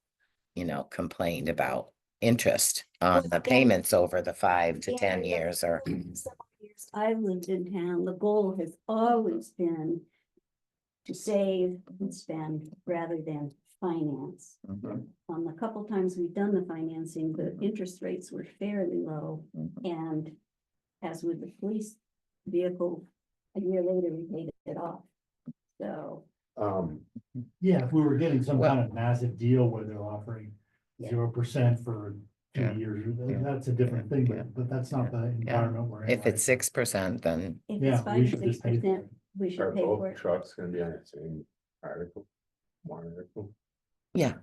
complained about interest on Well, the that- payments over the 5 to 10 Yeah, years or. Several years I've lived in town, the goal has always been to save and spend rather than finance. Mhm, The couple times we've done the financing, the interest rates were fairly low. mhm. And as with the police vehicle, a year later, we paid it off. So, Yeah, if we were getting some Well- kind of massive deal where they're offering Yeah. 0% for Yeah, 2 years, yeah, that's a different thing, yeah, but that's not the environment we're in. If it's right 6%, then if now. it's Yeah, five we or should six just pay for percent, it. we Are should pay for both it. trucks gonna be on the same article? One article? yeah,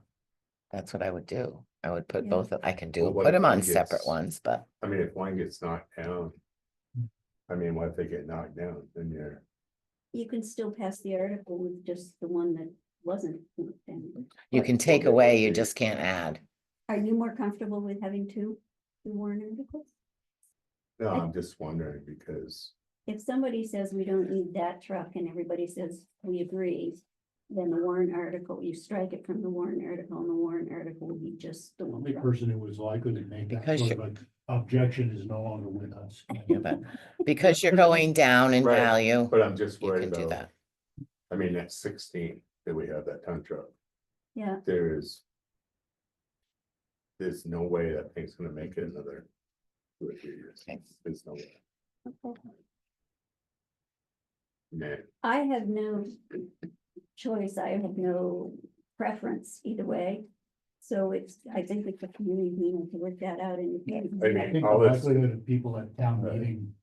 that's what I would do. I would put Yeah. both, I can do, Well, what put if them on one separate gets- ones, but I mean, if one gets knocked down. I mean, what if they get knocked down, then you're, You can still pass the article with just the one that wasn't. you can take well, away, they- you just can't add. Are you more comfortable with having two warrant articles? no, I'm just wondering because. If somebody says we don't need that truck and everybody says we agree, then the warrant article, you strike it from the warrant article and the warrant article will be just the The one. only truck. person who was likely to make that Because sort of an objection is no longer with us. Yeah, but because you're going down in Right, value, But I'm just you worried can do about, that. I mean, that's 16 that we have that ton truck, Yeah, there's. There's no way that thing's gonna make it another 2 or 3 years, Okay. there's no way, okay. man, I have no choice, I have no preference either way. So I think it's the community needing to work that out and. I I mean, think the all this, likelihood of people at town Right. meeting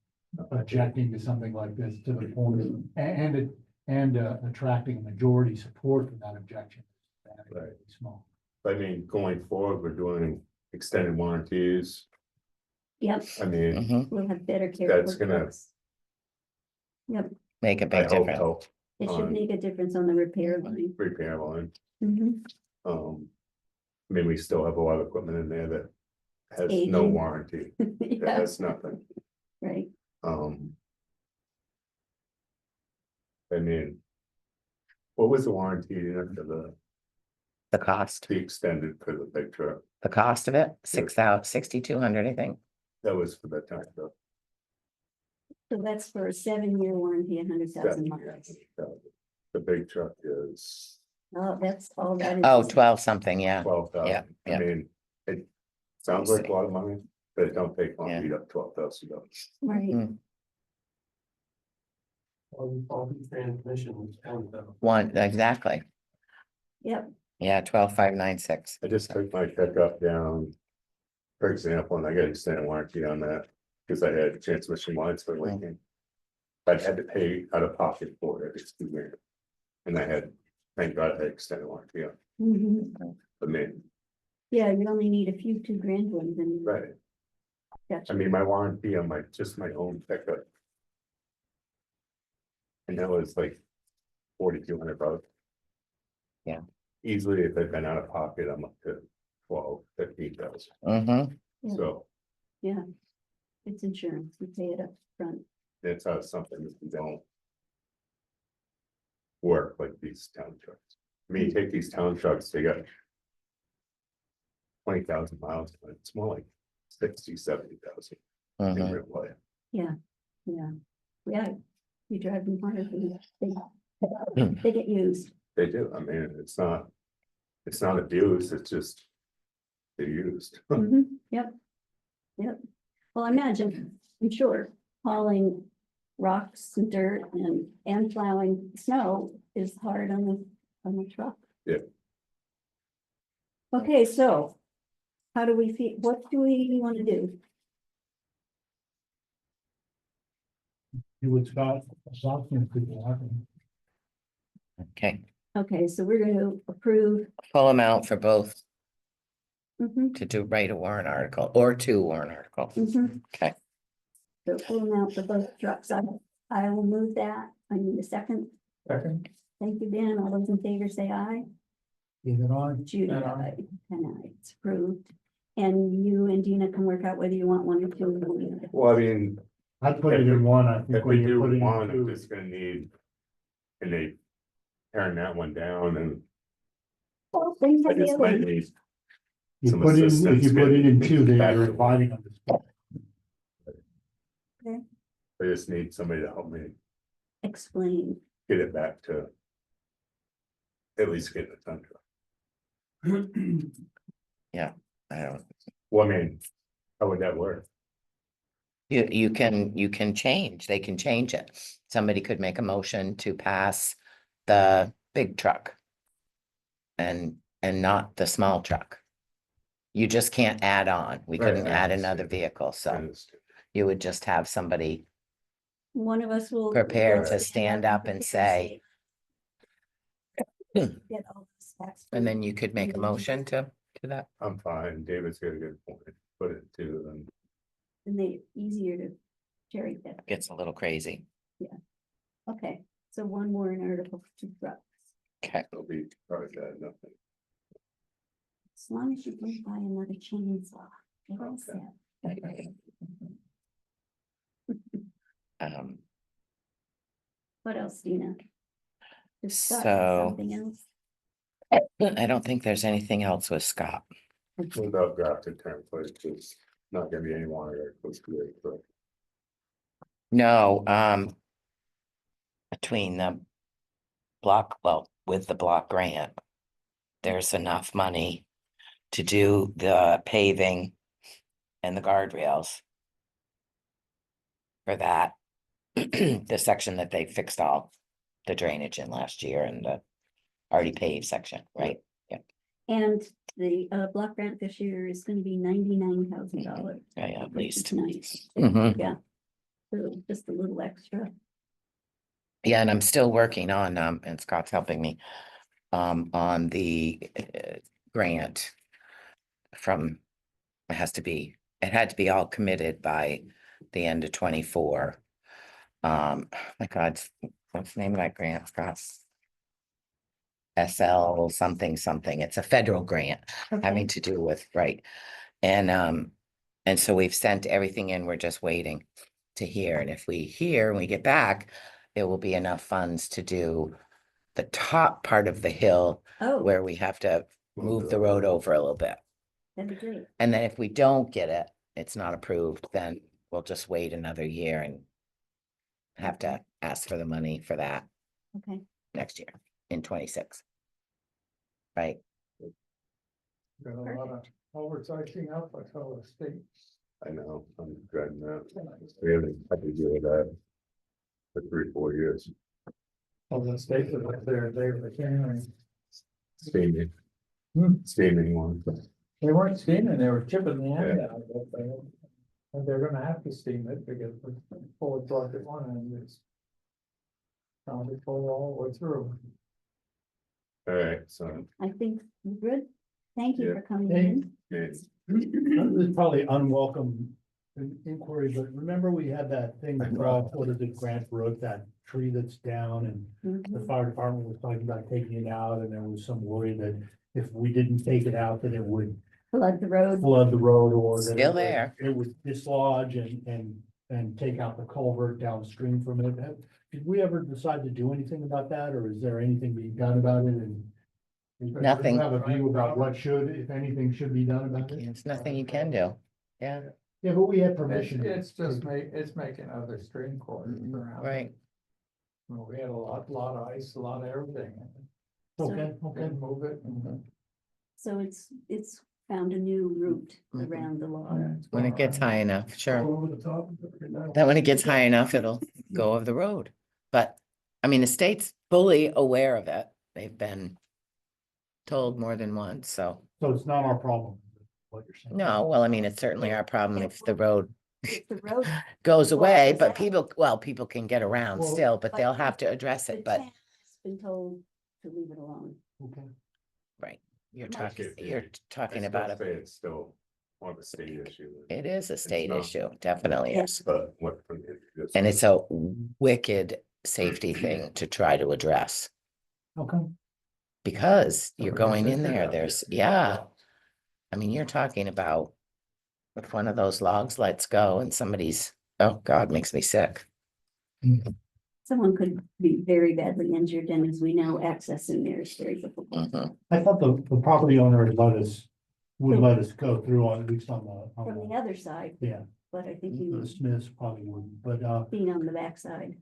objecting to something like this to the point and attracting majority support for that objection. is very Right. Small. I mean, going forward, we're doing extended warranties, Yep, I mean, Mhm, we'll have better care. That's for gonna- trucks. Yep, make a I big hope difference. help it should on- make a difference on the repair line. repair line, Mhm. I mean, we still have a lot of equipment in there that. Has no Aging. warranty, that Yeah, has nothing, right, I mean. What was the warranty for The cost, the extended for the big truck? the cost of it, 6,200, I think. That was for that time, though. so that's for a 7-year warranty, 100,000 miles. The big truck is Oh, that's all that is. Oh, 12 something, yeah. 12,000, yeah. I mean, it sounds like a lot of money, but it don't take long to beat up $12,000. Right, Mm. All the transmission was counted out. One, exactly. yep, Yeah, 12,596. I just took my pickup down. For example, and I got extended warranty on that, because I had transmission lines for leaking. I'd had to pay out of pocket for it, it's $2,000. And I had, thank God I had extended warranty on mhm. the main, Yeah, you only need a few $2,000 ones and. right? Gotcha. I mean, my warranty on just my own pickup. And that was like $4,200. Yeah. Easily, if I'd been out of pocket, I'm up to 12, 15,000, Mm-hmm, Yeah. so It's insurance, you pay it up front. it's something that we don't. Work like these town trucks, I mean, you take these town trucks, they got. 20,000 miles, but it's more like 60, 70,000 in mm-hmm. real life. Yeah, you drive them harder, Hmm. they get used. They do, I mean, it's not abused, it's just. They're used. Mhm, yep. Yep. Well, imagine, I'm sure hauling rocks and dirt and plowing snow is hard on the truck. Yeah. Okay, so how do we feel, what do we want to do? You would Scott, soften people, I think. Okay, Okay, so we're going to approve. full amount for both Mhm, to do write a warrant article or 2 warrant articles. mhm. Okay. So full amount for both trucks. I will move that. I need a second. Second. Thank you, Ben. All those in favor say aye. Either on. Judy, And aye. And aye. It's approved. And you and Dina can work out whether you want one or two. Well, I mean, I'd put it in one, I If think we when you do put it one, in I'm two. just gonna need. And they tearing that one down and Well, things I are just might really, need, You some put in, if assistance you put it in getting two, then back you're to- inviting them to speak. I just need somebody to help me explain. get it back to. At least get the ton truck. I don't, Well, I mean, how would that work? you can change, they can change it. Somebody could make a motion to pass the big truck. And not the small truck. You just can't add on. We Right, couldn't I add understand. another vehicle, I so understand. you would just have somebody One of us will. prepared will to stand up and prepare a say, statement, Get all the specs. and then you could make a motion to that. I'm fine, David's got a good point, put it to them. And they easier to cherry pick. Gets a little crazy. Okay, so one more in Article 2 trucks. Okay, It'll be probably that, nothing. As long as you don't buy another chainsaw. Get all Okay. set. um, What else, Dina? Does Scott have So- something else? I don't think there's anything else with Scott. Without drafted templates, it's not gonna be any longer, close to it, but. No, between the block, well, with the block grant, there's enough money to do the paving and the guardrails for that, the section that they fixed all the drainage in last year and the already paved section, right? And the block grant this year is gonna be $99,000. Yeah, at least. Nice, Mhm. so just a little extra. Yeah, and I'm still working on, and Scott's helping me, on the grant from, it had to be all committed by the end of 24. My God, what's the name of that grant, Scott? SL something, something. It's a federal grant having Okay, to do with, right? And so we've sent everything in, we're just waiting to hear, and if we hear and we get back, there will be enough funds to do the top part of the hill oh, where we have to move the road over a little bit. that'd be great. And then if we don't get it, it's not approved, then we'll just wait another year and have to ask for the money for that Okay, next year in 26. Right? Got a lot of oversighting up, I tell the state. I know, I'm dreading that. We haven't had to deal with that. For 3-4 years. All the states are up there, they were carrying. Steaming. Hmm. Steaming one. They weren't steaming, they were chipping the end out of it, and they're gonna have to steam it because we pull a truck at one end, it's. Trying to pull all the way through. Alright, so, I think we're good. Thank you Yeah. for coming Hey. in. it's, This is probably unwelcome inquiry, but remember we had that thing that Rob, what is it, Grant Brook, that tree that's down and the Mhm. fire department was talking about taking it out and there was some worry that if we didn't take it out, that it would Flood the road. flood the road or that Still there. it would dislodge and take out the culvert downstream from it. Did we ever decide to do anything about that, or is there anything being done about it and? Nothing. Do you have a view about what should, if anything, should be done about it? There's nothing you can do. Yeah, Yeah, but we had It's, permission. it's just it's making other stream courses around. right. Well, we had a lot of ice, a lot of everything. Okay, okay. Couldn't move it. and, So it's found a new route Mhm. around the law. yeah, it's When it going gets around. high enough, sure. All over the top. Then when it gets high enough, it'll go over the road. But, I mean, the state's fully aware of it. They've been told more than once, so. So it's not our problem, what you're saying? No, well, I mean, it's certainly our problem if the road If the road. goes away, Block but is people can get around Well, still, but but they'll the- have to address The it, but, town has been told to leave it alone. Okay. right. You're Like talking, it- you're talking I about still it. say it's still on the state issue. It is a state not. issue, definitely Yeah. is. But what? And it's a wicked safety thing to try to address. Okay. Because you're going in there, Yeah. there's, yeah, I mean, you're talking about if one of those logs lets go and somebody's Oh, God, makes me sick. Someone could be very badly injured, and as we know, access in there is very difficult. Mhm. I thought the property owner would let us go through on, at least on From the other side, yeah, but I think he the was Smiths probably wouldn't, being on the backside.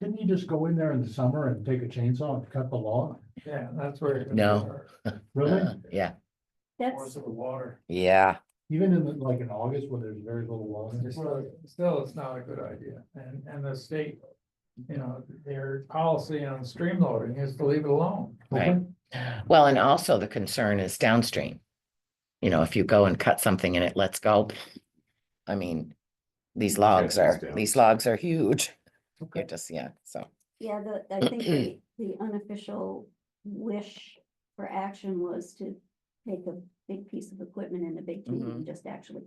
didn't you just go in there in the summer and take a chainsaw and cut the log? Yeah, that's where. No. Really? Yeah, That's, of the water. yeah, Even like in August when there's very little water? Still, it's not a good idea, and the state, you know, their policy on stream loading is to leave it alone. right. Well, and also the concern is downstream. You know, if you go and cut something and it lets go, I mean, these logs are, these logs are huge. You're just, yeah, so, yeah, I think the unofficial wish for action was to take a big piece of equipment and a big team and just actually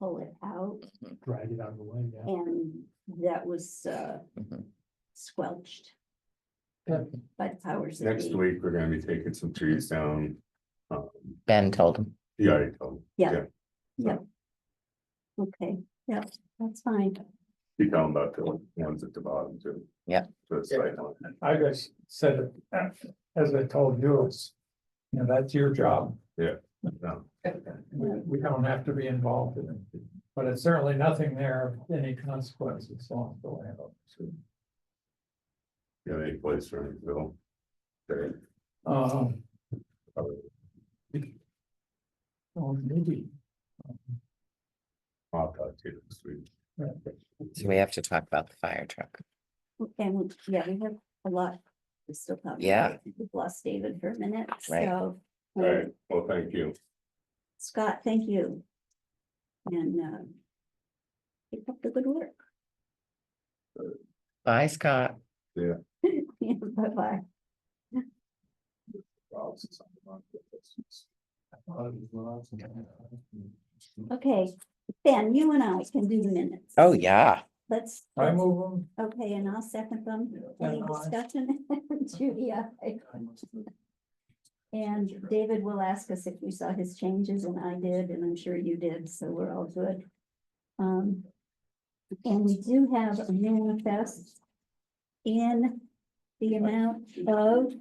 pull it out. Drag it out of the way, yeah. And that was mhm. squelched. Yeah. By the powers that Next be. week, we're gonna be taking some trees down. Ben told him. Yeah, I told him. Yeah. Yep. Okay, yeah, that's fine. You tell him about the ones at the bottom too. Yeah. The site one. I just said it, as I told you, it's, you know, that's your job. No. We don't have to be involved in it, but it's certainly nothing there of any consequences, so I'm going to. You have any place for him to go? There. Oh, maybe. I'll talk to you this week. So we have to talk about the fire truck. And yeah, we have a lot. We still talk. Yeah. We've lost David for a minute, Right. so. All right, well, thank you. Scott, thank you. And keep up the good work. Bye, Scott. Bye-bye. Okay, Ben, you and I can do the minutes. Oh, yeah. Let's. I move them. Okay, and I'll second them. Any And I. discussion? Judy, aye. And David will ask us if we saw his changes, and I did, and I'm sure you did, so we're all good. And we do have a manifest in the amount of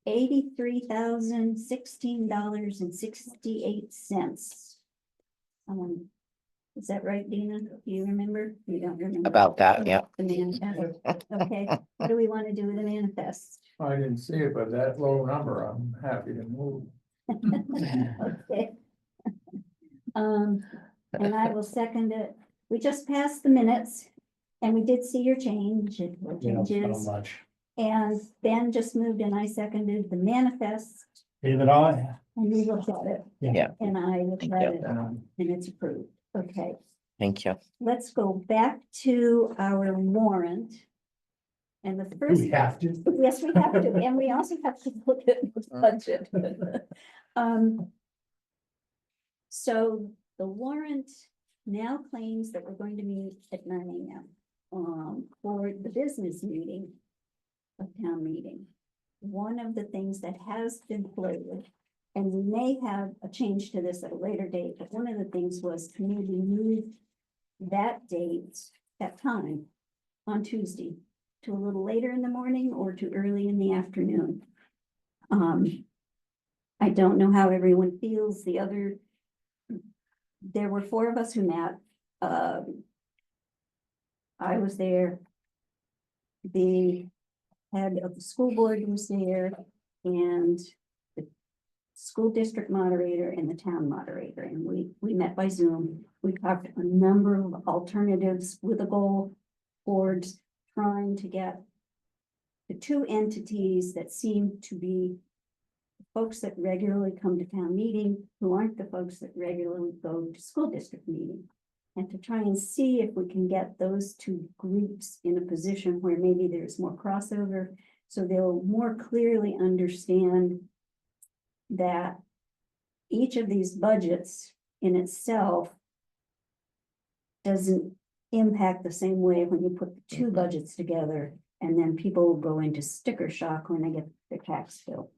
$83,016.68. Is that right, Dina? Do you remember? You don't remember? About that, yeah. The manifest. Okay, what do we want to do with the manifest? I didn't see it, but that low number, I'm happy to move. Okay. And I will second it. We just passed the minutes and we did see your change, You know, changes. so much. And Ben just moved and I seconded the manifest David, I. and we looked at it. Yeah. And I looked Thank at you. it and it's approved. Okay, Thank you. let's go back to our warrant. And the Do first. we have to? Yes, we have to, and we also have to look at the budget. So the warrant now claims that we're going to meet at 9 AM. For the business meeting of town meeting. One of the things that has been floated, and we may have a change to this at a later date, but one of the things was to maybe move that date, that time, on Tuesday to a little later in the morning or to early in the afternoon. I don't know how everyone feels. There were 4 of us who met. I was there. The head of the school board was there and the school district moderator and the town moderator. And we met by Zoom. We talked a number of alternatives with a goal towards trying to get the 2 entities that seem to be folks that regularly come to town meeting, who aren't the folks that regularly go to school district meeting. And to try and see if we can get those 2 groups in a position where maybe there's more crossover. So they'll more clearly understand that each of these budgets in itself doesn't impact the same way when you put the 2 budgets together, and then people will go into sticker shock when they get their tax bill.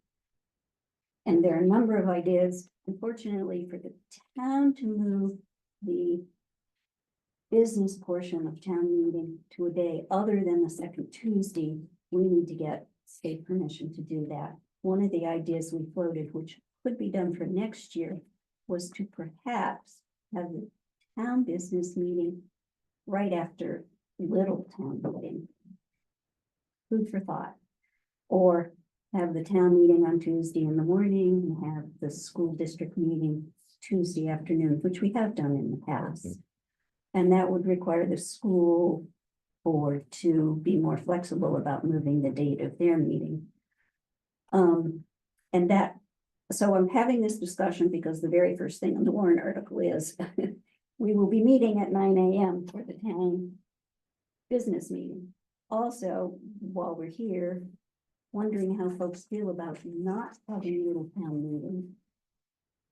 And there are a number of ideas, unfortunately, for the town to move the business portion of town meeting to a day other than the second Tuesday, we need to get state permission to do that. One of the ideas we floated, which could be done for next year, was to perhaps have the town business meeting right after little town meeting. Food for thought. Or have the town meeting on Tuesday in the morning and have the school district meeting Tuesday afternoon, which we have done in the past. And that would require the school board to be more flexible about moving the date of their meeting. And that, so I'm having this discussion because the very first thing on the warrant article is we will be meeting at 9 AM for the town business meeting. Also, while we're here, wondering how folks feel about not having a little town meeting.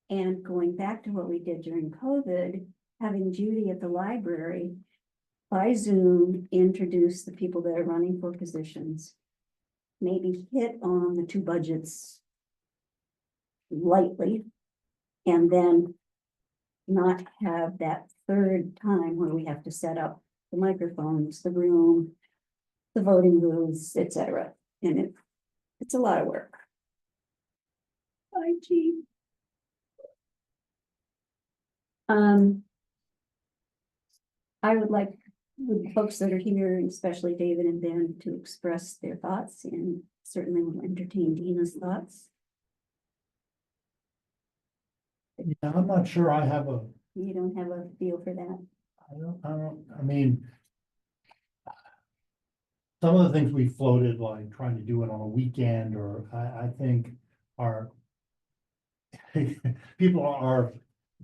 And going back to what we did during COVID, having Judy at the library by Zoom introduce the people that are running for positions. Maybe hit on the two budgets lightly. And then not have that third time where we have to set up the microphones, the room, the voting booths, etc. And it's a lot of work. IG. I would like the folks that are here, especially David and Ben, to express their thoughts, and certainly will entertain Dina's thoughts. Yeah, I'm not sure I have a, You don't have a feel for that? I mean. Some of the things we floated, like trying to do it on a weekend, or I think are. People are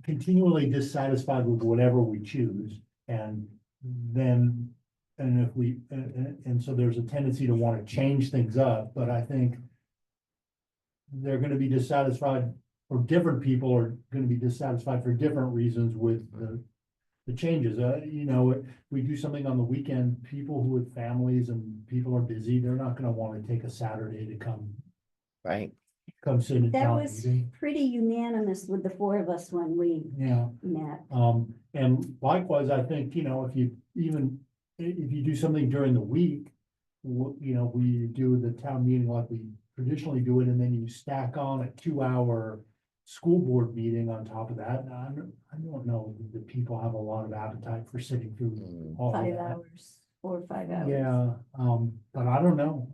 continually dissatisfied with whatever we choose, and then. And if we, and so there's a tendency to want to change things up, but I think. They're gonna be dissatisfied, or different people are gonna be dissatisfied for different reasons with the changes. You know, we do something on the weekend, people who with families and people are busy, they're not gonna wanna take a Saturday to come Right, sit in That town was meeting. pretty unanimous with the four of us when we Yeah, met. and likewise, I think, you know, if you do something during the week. You know, we do the town meeting like we traditionally do it, and then you stack on a 2-hour. School board meeting on top of that, and I don't know that people have a lot of appetite for sitting through Mm. all of 5 that. hours, 4 or 5 hours. Yeah, but I don't know,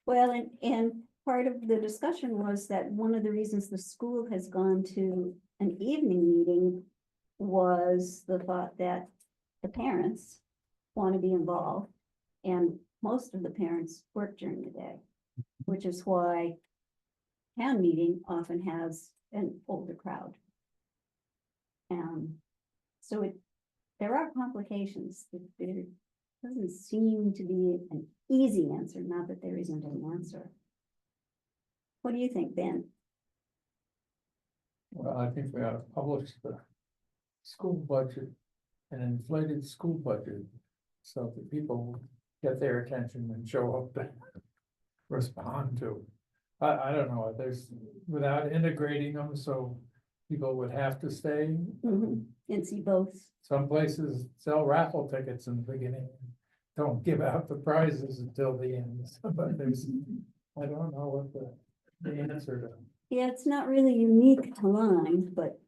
Well, and part of the discussion was that one of the reasons the school has gone to an evening meeting was the thought that the parents want to be involved, and most of the parents work during the day, which is why town meeting often has an older crowd. So there are complications. There doesn't seem to be an easy answer, not that there isn't an answer. What do you think, Ben? Well, I think we ought to publish the school budget, an inflated school budget, so that people get their attention and show up and respond to. I don't know, there's, without integrating them, so people would have to stay. And see both. Some places sell raffle tickets in the beginning, don't give out the prizes until the end, but there's, I don't know what the answer to. Yeah, it's not really unique to Lyme, but,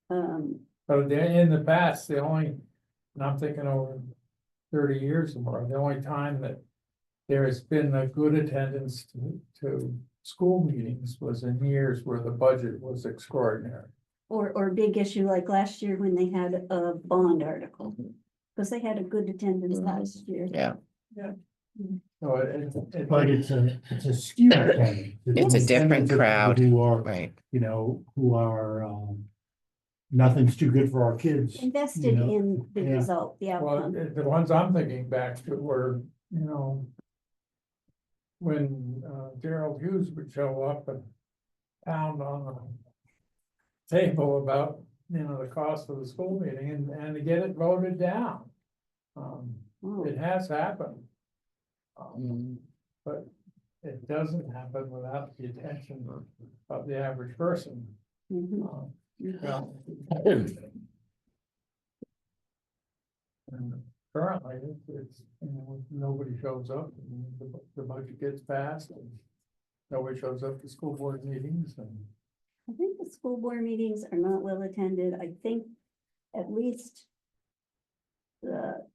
But in the past, the only, and I'm thinking over 30 years or more, the only time that there has been a good attendance to school meetings was in years where the budget was extraordinary. or big issue like last year when they had a bond article. Because they had a good attendance last year. yeah, So but it's a skewed attendance. It's a different attendance of people crowd, Who are, right, you know, who are, nothing's too good for our kids. Invested know, in the yeah. result, the well, outcome. the ones I'm thinking back to were, you know, when Gerald Hughes would show up and pound on the table about, you know, the cost of the school meeting and to get it voted down. Oh, It has happened. Mm. But it doesn't happen without the attention of the average person. mhm. Well, And currently, it's, nobody shows up, and the budget gets passed, and nobody shows up to school board meetings, and. I think the school board meetings are not well attended. I think at least the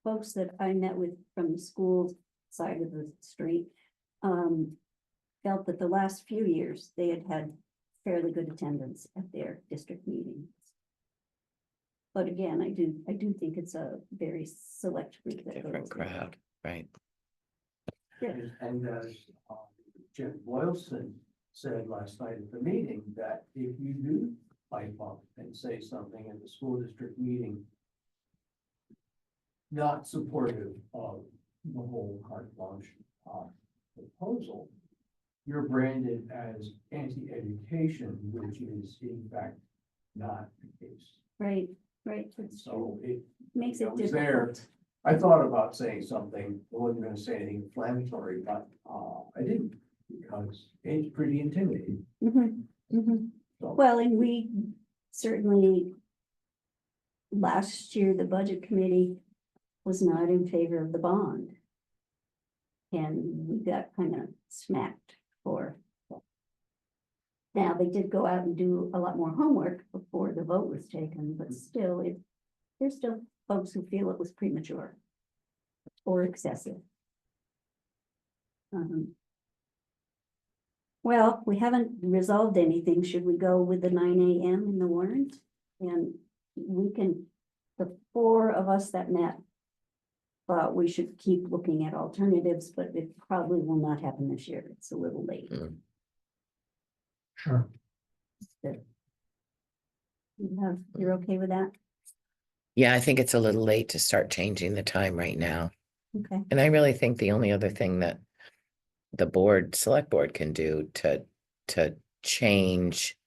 folks that I met with from the school side of the street felt that the last few years they had had fairly good attendance at their district meetings. But again, I do think it's a very select group that Different goes there. crowd, right? And as Jim Boylston said last night at the meeting, that if you do pipe up and say something in the school district meeting not supportive of the whole carte blanche proposal, you're branded as anti-education, which is in fact not the case. Right, right. That's So true. it Makes I it was there. difficult. I thought about saying something, I wasn't gonna say anything inflammatory, but I didn't, because it's pretty intimidating. Mhm, mhm. So- Well, and we certainly, last year, the budget committee was not in favor of the bond. And we got kind of smacked for. Now, they did go out and do a lot more homework before the vote was taken, but still, there's still folks who feel it was premature or excessive. Well, we haven't resolved anything. Should we go with the 9 AM in the warrant? And we can, the four of us that met thought we should keep looking at alternatives, but it probably will not happen this year. It's a little late. Mm. Sure. You're okay with that? Yeah, I think it's a little late to start changing the time right now. Okay. And I really think the only other thing that the select board can do to change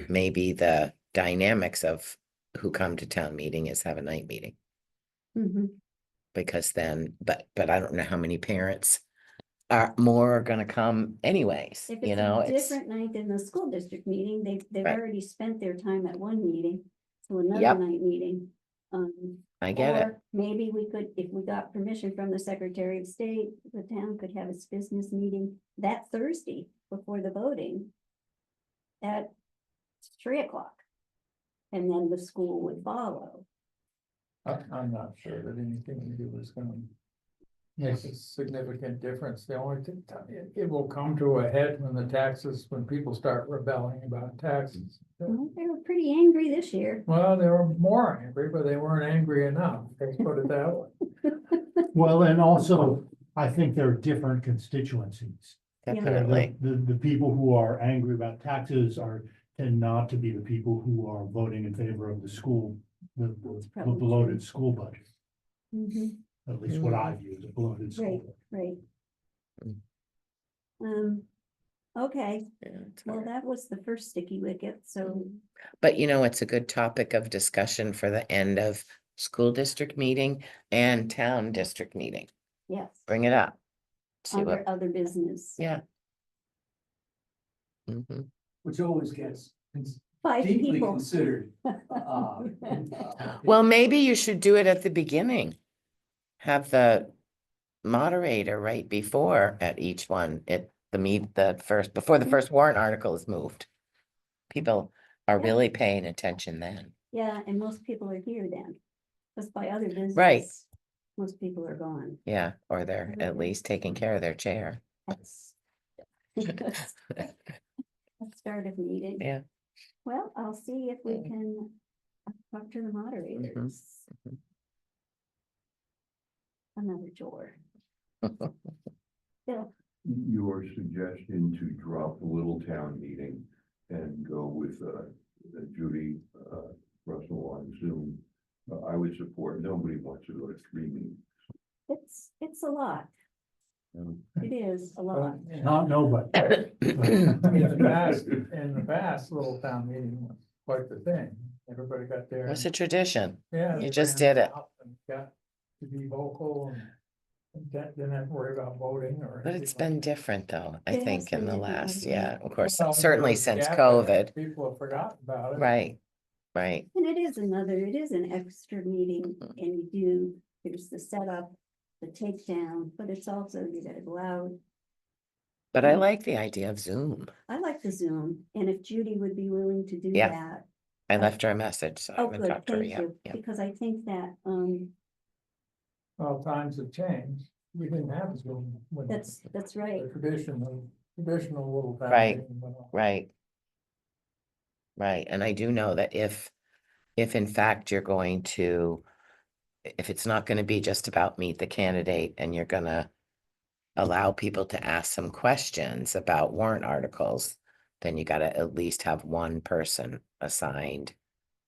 maybe the dynamics of who come to town meeting is have a night meeting. Mhm. Because then, but I don't know how many parents are gonna come anyways, If you it's know, a it's, different night than the school district meeting, they've Right. already spent their time at one meeting. So another Yep. night meeting. I get it. Or maybe we could, if we got permission from the Secretary of State, the town could have its business meeting that Thursday before the voting at 3 o'clock. And then the school would follow. I'm not sure that anything we do is gonna make a significant difference. The only thing, it will come to a head when people start rebelling about taxes. Well, they were pretty angry this year. Well, they were more angry, but they weren't angry enough. Let's put it that way. Well, and also, I think there are different constituencies. Definitely. The people who are angry about taxes tend not to be the people who are voting in favor of the school, the probably bloated school budget, Mhm. at least what I view as a bloated school. Right, right. Mm. Okay, Yeah, it's well, hard. that was the first sticky wicket, so But you know, it's a good topic of discussion for the end of school district meeting and town district meeting. yes, Bring it up. See what, under other business. yeah. Mhm. Which always gets 5 deeply people. considered. Well, maybe you should do it at the beginning. Have the moderator right before at each one, before the first warrant article is moved. People are Yeah. really paying attention then. Yeah, and most people are here then, because by other business. Right. Most people are gone. Yeah, or they're at Mhm. least taking care of their chair. That's. Let's start a meeting. Yeah. Well, I'll see if we Yeah. can talk to the moderators. Mhm. Another chore. Bill, Your suggestion to drop the little town meeting and go with Judy Russell on Zoom, I would support. Nobody wants to go to 3 meetings. it's a lot. Um, It is a lot. Not nobody. In the past, little town meeting was quite the thing. Everybody got there. What's a tradition? Yeah. You just ran did it. out and got to be vocal and didn't have to worry about voting or. But it's been different though, I It has think, in been the different last, lately. yeah, of course, Well, certainly because since yeah, COVID, People have forgotten about it. right? right. And it is an extra meeting and there's the setup, the takedown, but it's also, you gotta go out. But I like the idea of Zoom. I like the Zoom, and if Judy would be willing to do Yeah. that. I left her a message, so I Oh, haven't good, talked to her thank yet. you, Yeah. because I think that, Well, times have changed. We didn't have Zoom when that's right. the traditional little. town Right. meeting went on. Right. Right, and I do know that if in fact you're going to, if it's not gonna be just about meet the candidate and you're gonna allow people to ask some questions about warrant articles, then you gotta at least have one person assigned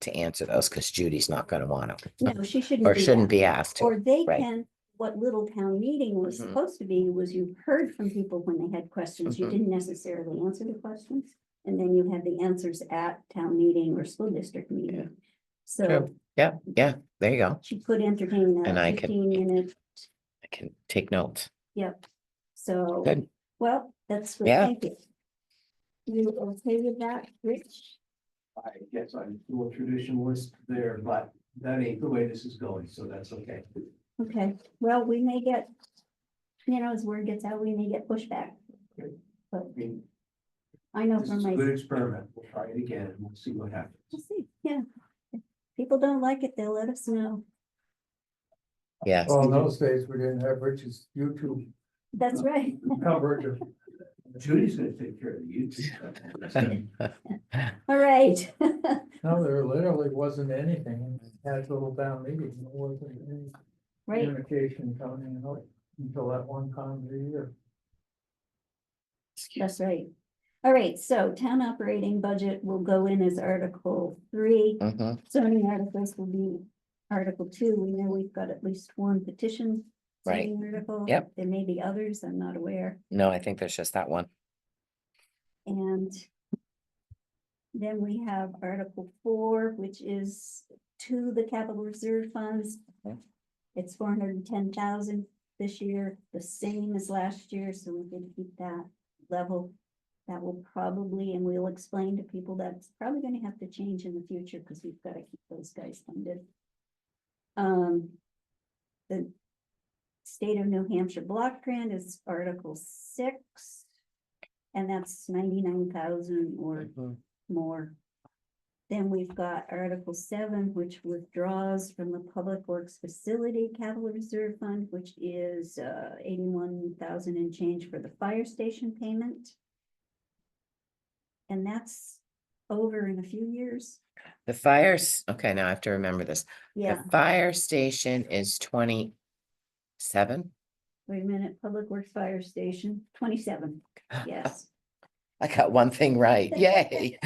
to answer those, because Judy's not gonna want to. No, she shouldn't Or do shouldn't that. be asked to. Or they right. can, what little town meeting was Mhm. supposed to be was you heard from people when they had questions. You Mhm. didn't necessarily answer the questions. And then you had the answers at town meeting or school district meeting. So True. Yeah, there you go. she could entertain And a I can- 15-minute, I can take notes. yep. So, Good. well, that's good, Yeah. thank you. You okay with that, Rich? I guess I'm a little traditionalist there, but that ain't the way this is going, so that's okay. Okay, well, we may get, as word gets out, we may get pushback. But I mean, I know this from is a my, good experiment. We'll try it again and we'll see what happens. we'll see, yeah. If people don't like it, they'll let us know. Yes. Well, in those days, we didn't have Rich's YouTube That's right. coverage of. Judy's gonna take care of the YouTube. All right. No, there literally wasn't anything. Had little town meeting. There wasn't any Right, communication coming out until that one time of the year. that's right. All right, so town operating budget will go in as Article 3. Mhm. Zoning articles will be Article 2. We know we've got at least one petition. Right. Zoning article. Yep. There may be others, I'm not aware. No, I think there's just that one. And then we have Article 4, which is to the capital reserve funds. Okay. It's 410,000 this year, the same as last year, so we did keep that level. That will probably, and we'll explain to people that's probably gonna have to change in the future, because we've got to keep those guys funded. The State of New Hampshire block grant is Article 6. And that's 99,000 or Mhm. more. Then we've got Article 7, which withdraws from the Public Works Facility Capital Reserve Fund, which is 81,000 and change for the fire station payment. And that's over in a few years. The fires, okay, now I have to remember this. Yeah, The fire station is 27. wait a minute, Public Works Fire Station, 27, yes. I got one thing right, yay.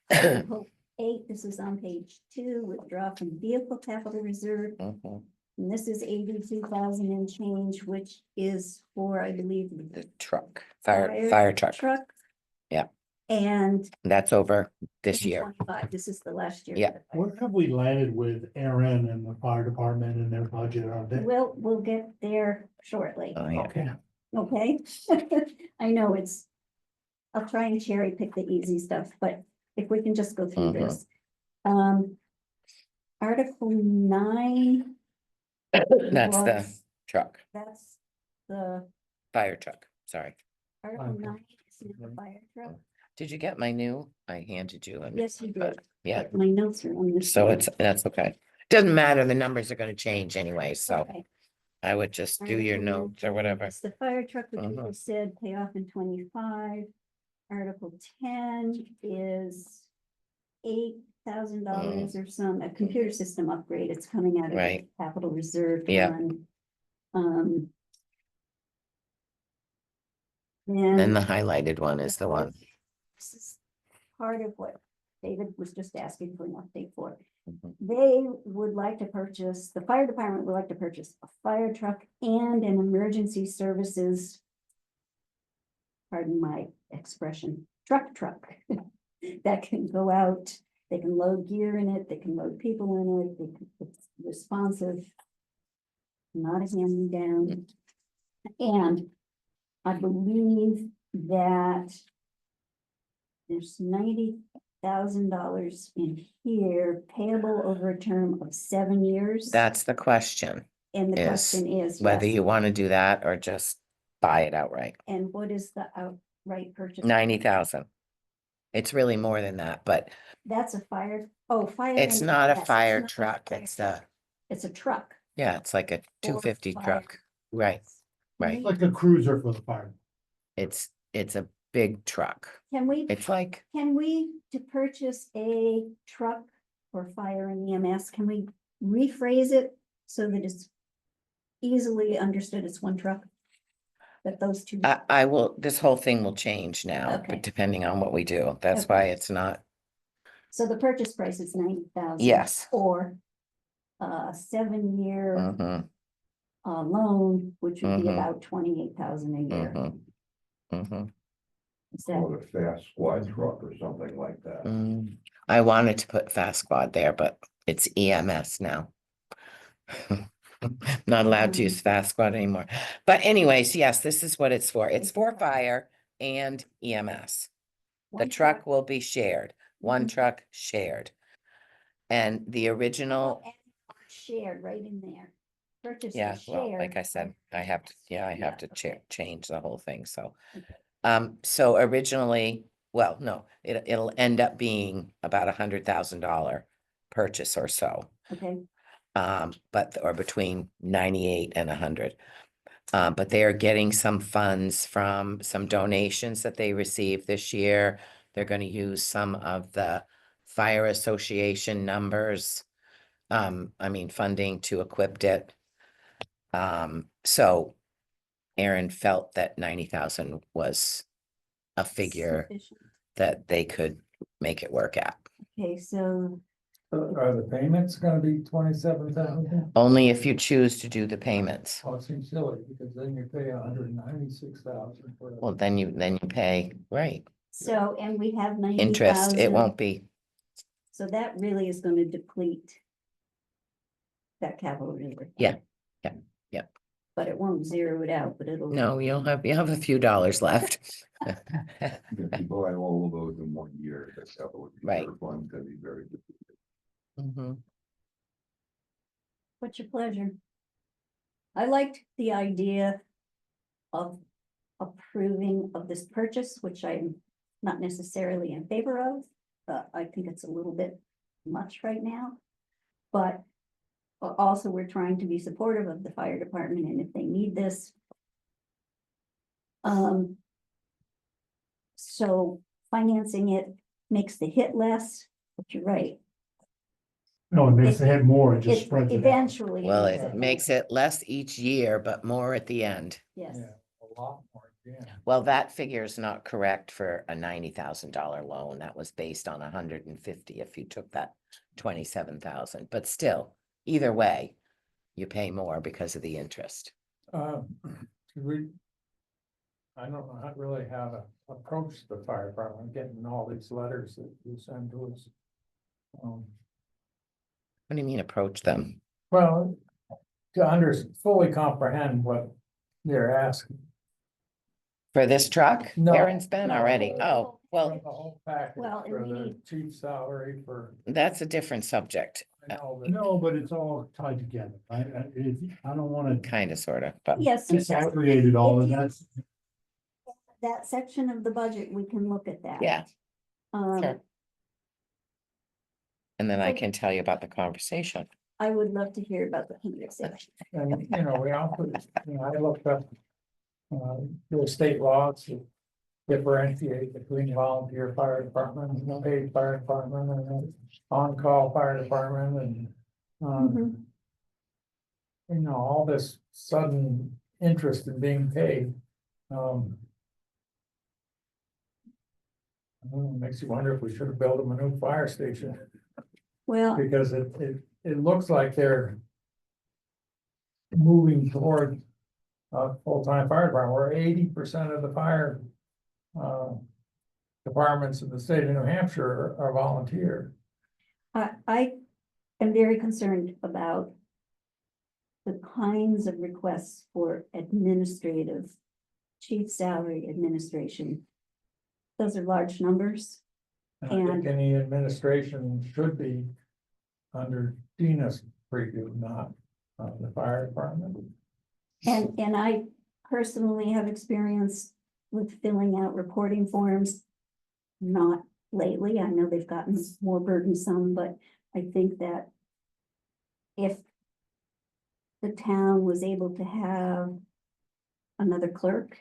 Article 8, this is on page 2, withdraw from vehicle capital reserve. Mhm. And this is 82,000 and change, which is for, I believe. The truck, fire truck, Truck. Yeah. And. that's over this year. 25, this is the last year. Yeah. Where have we landed with Aaron and the fire department and their budget? Are they? We'll get there shortly, Oh, yeah. Okay. okay? I know I'll try and cherry pick the easy stuff, but if we can just go through Mhm. this. Article 9. That's the was- truck, That's the, fire truck, sorry. Article Okay. 9 is in the fire truck. Did you get my new? I handed you. a new Yes, you one, did. but Yeah, My notes are on this. so one. that's okay. Doesn't matter, the numbers are gonna change anyway, so Okay. I would just do your Article notes or whatever. It's the fire truck, which we Uh-huh. just said pay off in 25. Article 10 is $8,000 or some, a computer system upgrade. It's coming out of the Right. capital reserve Yeah. fund. And And the highlighted one is the one. this is part of what David was just asking for an update for. Mhm. They would like to purchase, the fire department would like to purchase a fire truck and an emergency services. Pardon my expression, truck. That can go out, they can load gear in it, they can load people in it, it's responsive. Not a hand-me-down. And I believe that there's $8,000 in here payable over a term of 7 years. That's the question, And the is question is, whether yes, you want to do that or just buy it outright. and what is the outright purchase? 90,000. It's really more than that, but That's a fire, oh, fire. it's and- not a yes, fire not truck. fire It's truck. a, It's a truck. yeah, it's like a For 250 fire. truck. Right, right. Can we- Like a cruiser for the fire. It's a big truck. Can we, It's like, to purchase a truck for fire and EMS, can we rephrase it so that it's easily understood it's one truck? That those two, I will, this whole thing will change now, Okay. but depending on what we do. That's Okay. why it's not, so the purchase price is 90,000. yes. Or a 7-year Mhm, loan, which would be Mhm. about 28,000 a year. mhm, mhm. Is that- Or a fast squad truck or something like that. I wanted to put Fast Squad there, but it's EMS now. Not allowed to use Fast Squad anymore. But anyways, yes, this is what it's for. It's for fire and EMS. The one truck will be shared, one Mhm. truck shared. And the original, Oh, and shared right in there. Purchase yeah, is well, shared. like I said, I have to, yeah, I have to okay. change the whole thing, so. Okay. So originally, well, no, it'll end up being about $100,000 purchase or so. Okay, But, or between 98 and 100. But they are getting some funds from some donations that they received this year. They're gonna use some of the fire association numbers. Funding to equip it. So Aaron felt that 90,000 was a figure sufficient. that they could make it work at. Okay, so Are the payments gonna be 27,000? Only if you choose to do the payments. Oh, it seems silly, because then you pay 196,000 for. Well, then you pay, right, and we have 90,000. interest, it won't be, So that really is gonna deplete that capital reserve. Yeah, yeah, yeah. But it won't zero it out, but it'll. no, you have a few dollars left. If you buy all of those in 1 year, that's how it would be. Right. Fund could be very difficult. Mhm. What's your pleasure? I liked the idea of approving of this purchase, which I'm not necessarily in favor of. I think it's a little bit much right now. But also, we're trying to be supportive of the fire department, and if they need this. So financing it makes the hit less, but you're right. No, it makes the head more, it just It spreads it out. eventually. Well, makes it makes it less each year, but more at the end. Yes, A lot more, yeah. Well, that figure is not correct for a $90,000 loan. That was based on 150 if you took that 27,000, but still, either way, you pay more because of the interest. Could we? I don't know how really how to approach the fire department, getting all these letters that you send to us. What do you mean approach them? Well, to fully comprehend what they're asking. For this truck? No, Aaron's been no. already. Oh, For well, the whole package, Well, and for we the need- chief's salary, for, that's a different subject, I know, but No, but it's all tied together. I don't wanna kind of, sort of, but yes. disaggregate it all, and that's, That section of the budget, we can look at that. yeah. Um, Sure. And then I Okay. can tell you about the conversation. I would love to hear about the conversation. and, we also, I looked up. The state laws that differentiate between volunteer fire department, and paid fire department, and then on-call fire department, and. Mhm. All this sudden interest in being paid. Makes you wonder if we should have built them a new fire station, Well, because it looks like they're. Moving toward a full-time fire department, where 80% of the fire. Departments in the state of New Hampshire are volunteer. I am very concerned about the kinds of requests for chief salary administration. Those are large numbers. And I think And- any administration should be under Dina's preview, not the fire department. And I personally have experience with filling out reporting forms. Not lately, I know they've gotten more burdensome, but I think that if the town was able to have another clerk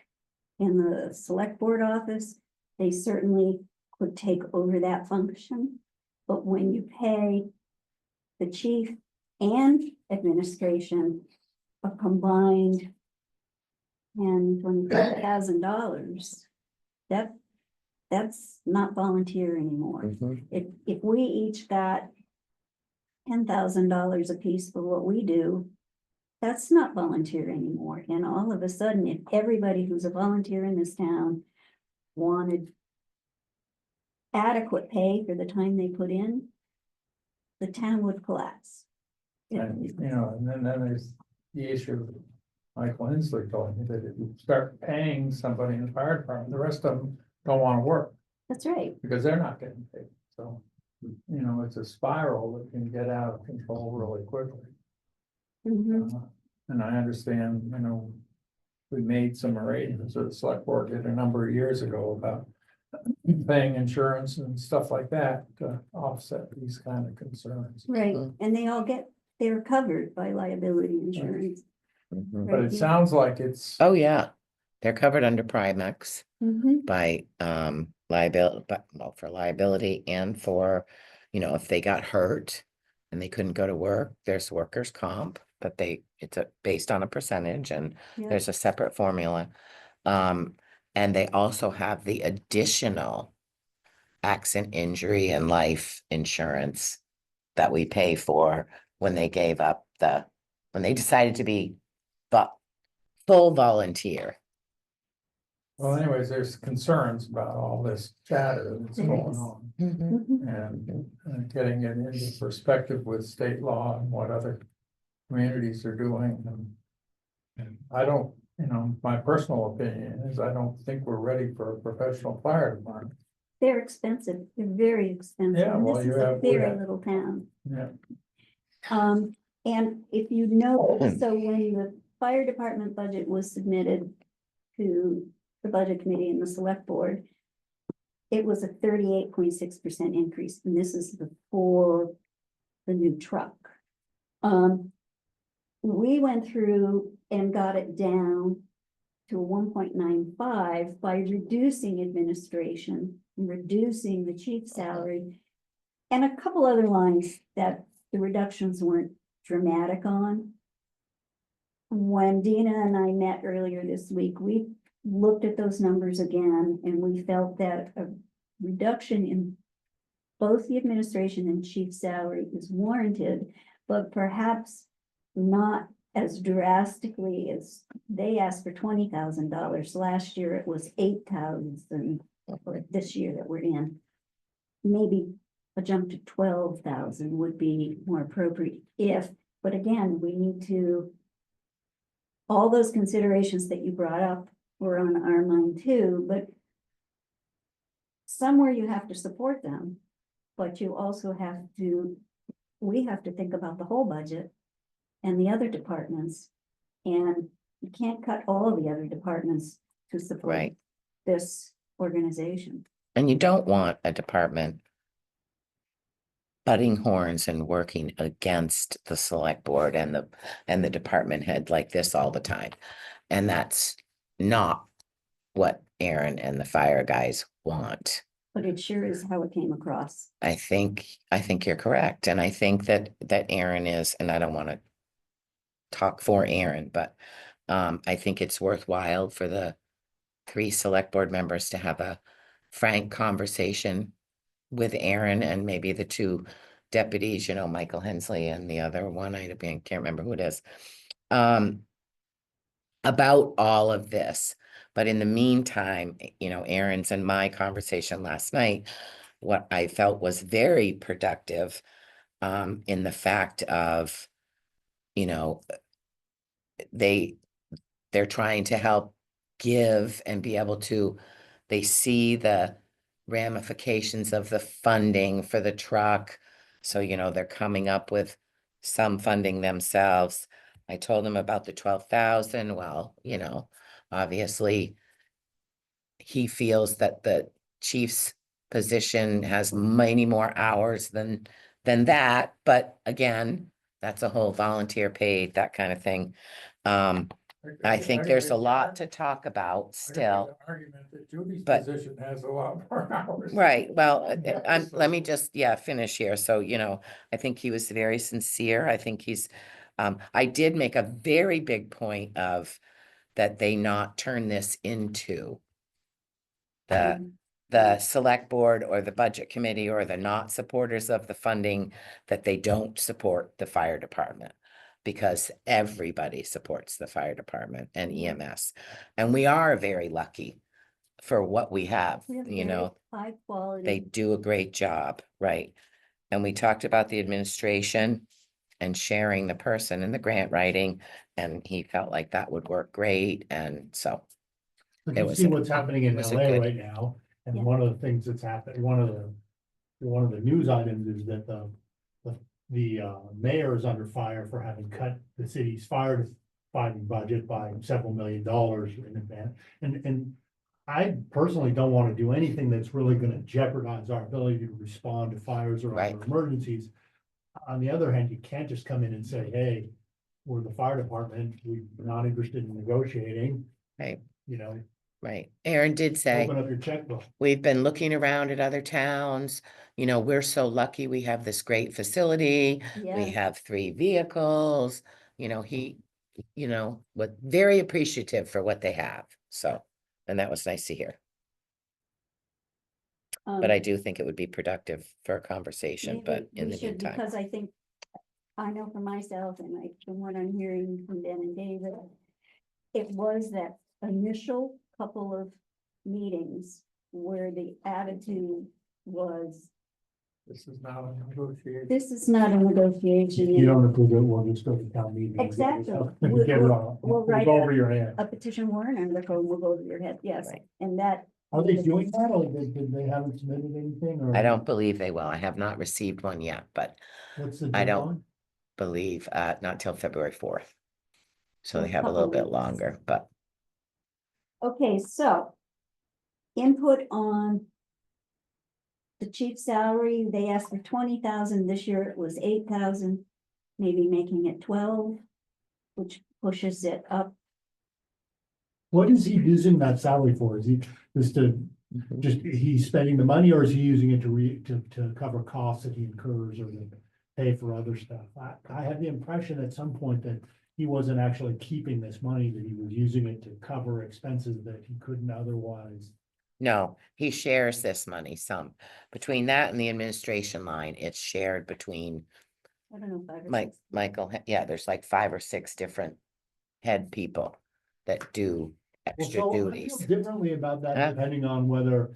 in the select board office, they certainly could take over that function. But when you pay the chief and administration a combined and $25,000, that's not volunteer anymore. Mhm. If we each got $10,000 apiece for what we do, that's not volunteer anymore. And all of a sudden, if everybody who's a volunteer in this town wanted adequate pay for the time they put in, the town would collapse. And, you know, and then there's the issue that Michael Hensley told me, that if you start paying somebody in the fire department, the rest of them don't wanna work That's right. because they're not getting paid. So, you know, it's a spiral that can get out of control really quickly. Mhm. And I understand, you know, we made some arrangements, or the select board did a number of years ago about paying insurance and stuff like that to offset these kind of concerns. Right, Mhm. and they're covered by liability insurance. Mhm. But it sounds like it's, Oh, yeah, they're covered under Primex Mhm. by liability, but well, for liability and for, if they got hurt and they couldn't go to work, there's workers' comp, but it's based on a percentage and Yeah. there's a separate formula. And they also have the additional accident, injury and life insurance that we pay for when they when they decided to be full volunteer. well, anyways, there's concerns about all this chatter that's There going is. on. Mhm. And getting it into perspective with state law and what other communities are doing. And I don't, my personal opinion is I don't think we're ready for a professional fire department. They're expensive, they're very expensive. Yeah, and well, This you is a have- we very have- little town. Yeah, And if you know, so when the fire department budget was submitted to the budget committee and the select board, it was a 38.6% increase, and this is before the new truck. We went through and got it down to 1.95 by reducing administration, reducing the chief's salary, and a couple other lines that the reductions weren't dramatic on. When Dina and I met earlier this week, we looked at those numbers again, and we felt that a reduction in both the administration and chief salary is warranted, but perhaps not as drastically as they asked for $20,000. Last year it was 8,000, or this year that we're in. Maybe a jump to 12,000 would be more appropriate but again, we need to. All those considerations that you brought up were on our mind too, but. Somewhere you have to support them, but you also we have to think about the whole budget. And the other departments, and you can't cut all of the other departments to support Right. this organization. And you don't want a department butting horns and working against the select board and the department head like this all the time. And that's not what Aaron and the fire guys want. But it sure is how it came across. I think you're correct. And I think that Aaron is, and I don't want to talk for Aaron, but I think it's worthwhile for the 3 select board members to have a frank conversation with Aaron and maybe the 2 deputies, Michael Hensley and the other one, I can't remember who it is, about all of this. But in the meantime, Aaron's and my conversation last night, what I felt was very productive in the fact of, they're trying to help give and be able to, they see the ramifications of the funding for the truck. So, they're coming up with some funding themselves. I told him about the 12,000. Well, obviously he feels that the chief's position has many more hours than that, but again, that's a whole volunteer paid, that kind of thing. I think there's a lot to talk about still. Argument that Judy's but- position has a lot more hours. Right, well, let me just, finish here. So, I think he was very sincere. I think I did make a very big point of that they not turn this into the select board or the budget committee or the not supporters of the funding, that they don't support the fire department. Because everybody supports the fire department and EMS. And we are very lucky for what we have, We have very high quality. they do a great job, right? And we talked about the administration and sharing the person in the grant writing, and he felt like that would work great, and so. But It you was see a- what's happening in it was a LA good- right now, and Yeah. one of the things that's happened, one of the news items is that the mayor is under fire for having cut the city's firefighting budget by several $1,000,000 in advance. And I personally don't want to do anything that's really gonna jeopardize our ability to respond to fires or Right. other emergencies. On the other hand, you can't just come in and say, hey, we're the fire department, we're not interested in negotiating, Right, Right, Aaron did say, open up your checkbook. we've been looking around at other towns, we're so lucky we have this great facility. We Yeah, have 3 vehicles, he, was very appreciative for what they have, so, and that was nice to hear. But I do think it would be productive for a conversation, but in we the should, meantime, because I think, I know for myself, and from what I'm hearing from Ben and David, it was that initial couple of meetings where the attitude was, This is not a negotiation. this is not a negotiation. You don't approve it, we'll just go to town meeting. and get Exactly. yourself- We'll- get it all- we'll we'll write go it over your head. A petition warrant article will go over your head, yes, Right. and that. Are they doing that, or did they haven't submitted anything, or? I don't believe they will. I have not received one yet, but What's the I don't- deadline? believe, not till February 4th. So A they have a little couple bit weeks. longer, but Okay, so input on the chief's salary, they asked for 20,000, this year it was 8,000, maybe making it 12, which pushes it up. What is he using that salary for? Is he just he's spending the money, or is he using it to cover costs that he incurs or to pay for other stuff? I had the impression at some point that he wasn't actually keeping this money, that he was using it to cover expenses that he couldn't otherwise. no, he shares this money some. Between that and the administration line, it's shared between I don't know, 5 or 6. Michael, yeah, there's like 5 or 6 different head people that do Well, extra so I feel duties. differently about that, Huh? depending on whether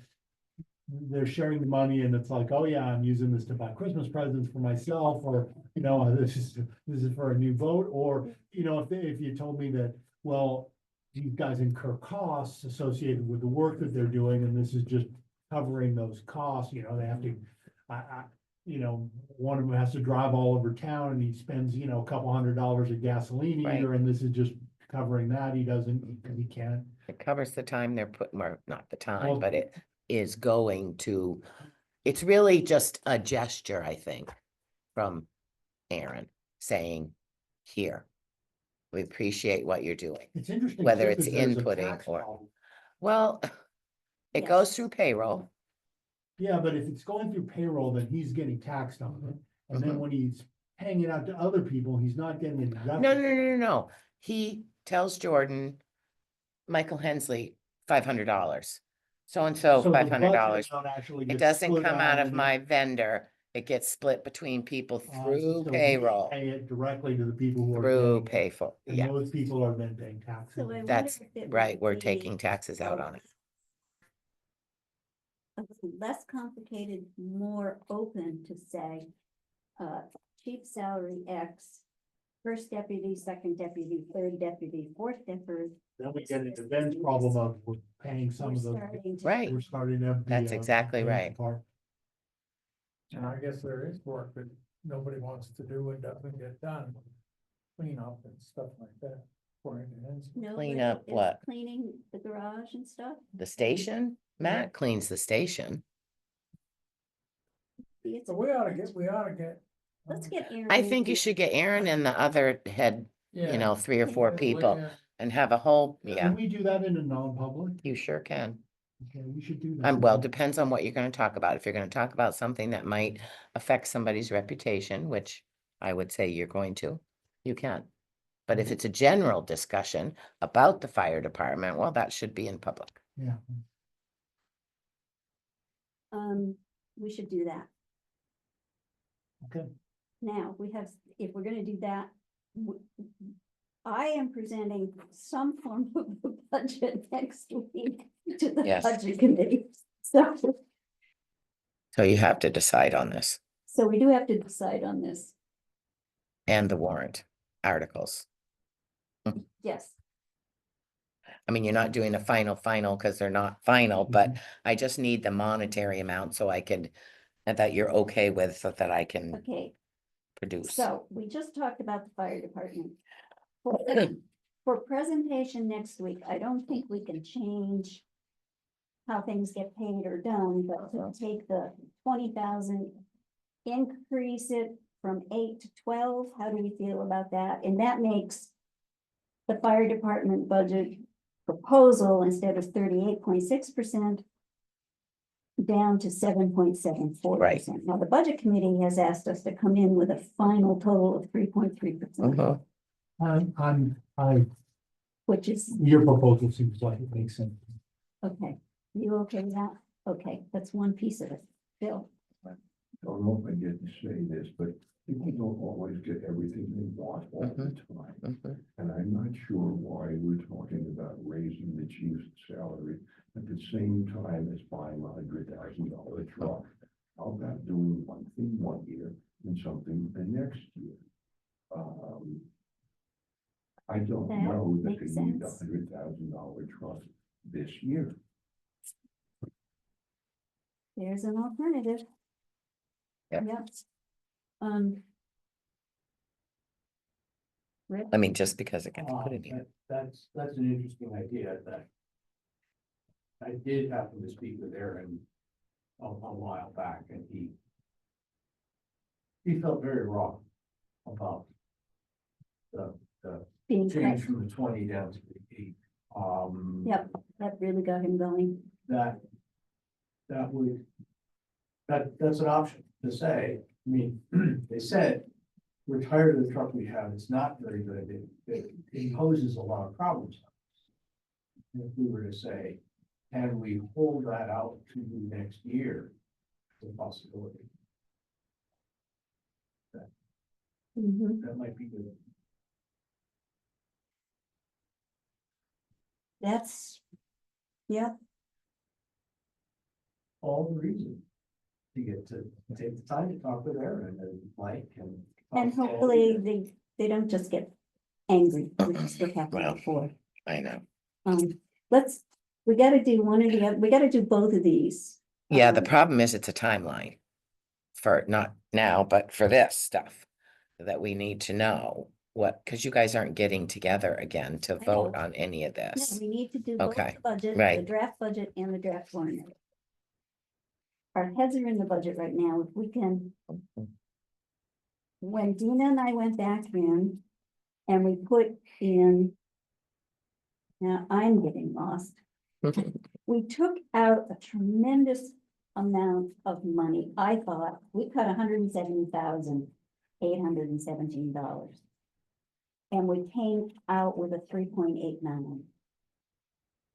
they're sharing the money and it's like, oh yeah, I'm using this to buy Christmas presents for myself, or, this is for a new vote, or, if you told me that, well, these guys incur costs associated with the work that they're doing, and this is just covering those costs, they have to, one of them has to drive all over town and he spends, a couple $100 of gasoline a Right. year, and this is just covering that, he can't. It covers the time they're putting, or not the time, Well- but it is going to, it's really just a gesture, I think, from Aaron saying, here, we appreciate what you're doing. It's interesting. Whether too, it's 'cause there's a inputting tax or- problem. Well, it Yes. goes through payroll. Yeah, but if it's going through payroll, then he's getting taxed on it. And then Mhm. when he's paying it out to other people, he's not getting it deducted. No. He tells Jordan, Michael Hensley, $500. So-and-so, So the budget $500. amount actually It gets doesn't split come out of and my vendor. It gets split between people through so we payroll, Pay it directly to the people who are. through getting it, pay for, And yeah, those people are then paying taxes. So I wonder that's if it right. would We're be taking taxes out on it. a little less complicated, more open to say, chief salary X, first deputy, second deputy, third deputy, fourth Then we get into Ben's problem of we're paying some We're of the, starting to- Right. we're starting to. That's exactly right. And I guess there is work that nobody wants to do and doesn't get done. Clean up and stuff like that. According to Hens. Clean Nobody up is what? Cleaning the garage and stuff. The station, Matt cleans the station. It's- So we ought to get. Let's get Aaron. I in think you here. should get Aaron and the other head, you know, 3 or 4 people and have a whole, Can yeah, we do that in a non-public? you sure can. Okay, we should do that. Well, depends on what you're gonna talk about. If you're gonna talk about something that might affect somebody's reputation, which I would say you're going to, you can. But if it's a general discussion about the fire department, well, that should be in public. Yeah. We should do that. Okay. Now, we have, if we're gonna do that, I am presenting some form of a budget next week to the Yes. budget committee. So, So you have to decide on this so we do have to decide on this. and the warrant articles. Yes, I mean, you're not doing a final because they're not final, but I just need the monetary amount so I can, and that you're okay with, so that I can okay. produce. So we just talked about the fire department. For presentation next week, I don't think we can change how things get paid or done, but to take the 20,000, increase it from 8 to 12, how do we feel about that? And that makes the fire department budget proposal, instead of 38.6%, down to 7.74%. Now, the budget committee has asked us to come in with a final total of 3.3%, Mhm. which is, Your proposal seems like it makes sense. okay. You okay with that? Okay, that's one piece of it. Bill, Don't know if I get to say this, but people don't always get everything they want all the time. Mhm. And I'm not sure why we're talking about raising the chief's salary at the same time as buying $100,000 truck. How about doing one thing one year and something the next year? I don't That know that makes they need a sense. $100,000 truck this year. there's an alternative. Yep. Yep. Rick, I mean, just because it gets put in here. That's an interesting idea that. I did happen to speak with Aaron a while back and he. He felt very wrong about. The being cut, change from the 20 down to the 8. yep, that really got him going. That would. That's an option to say, I mean, they said. We're tired of the truck we have, it's not very good, it imposes a lot of problems. If we were to say, can we hold that out to next year? It's a possibility, Mhm. that might be good. That's, yeah, All the reason. To get to take the time to talk with Aaron and Mike and. and hopefully they don't just get angry, which is what happened Well. before. I know. We gotta do one or the other, we gotta do both of these. Yeah, the Um, problem is it's a timeline for not now, but for this stuff that we need to know what, because you guys aren't getting together again to I vote know. on any of No, this. we need to do both Okay, the budget, the right. draft budget and the draft warrant. Our heads are in the budget right now, if we can. When Dina and I went back in and we put in. Now I'm getting lost. We took out a tremendous amount of money. I thought we cut $170,817. And we came out with a 3.89.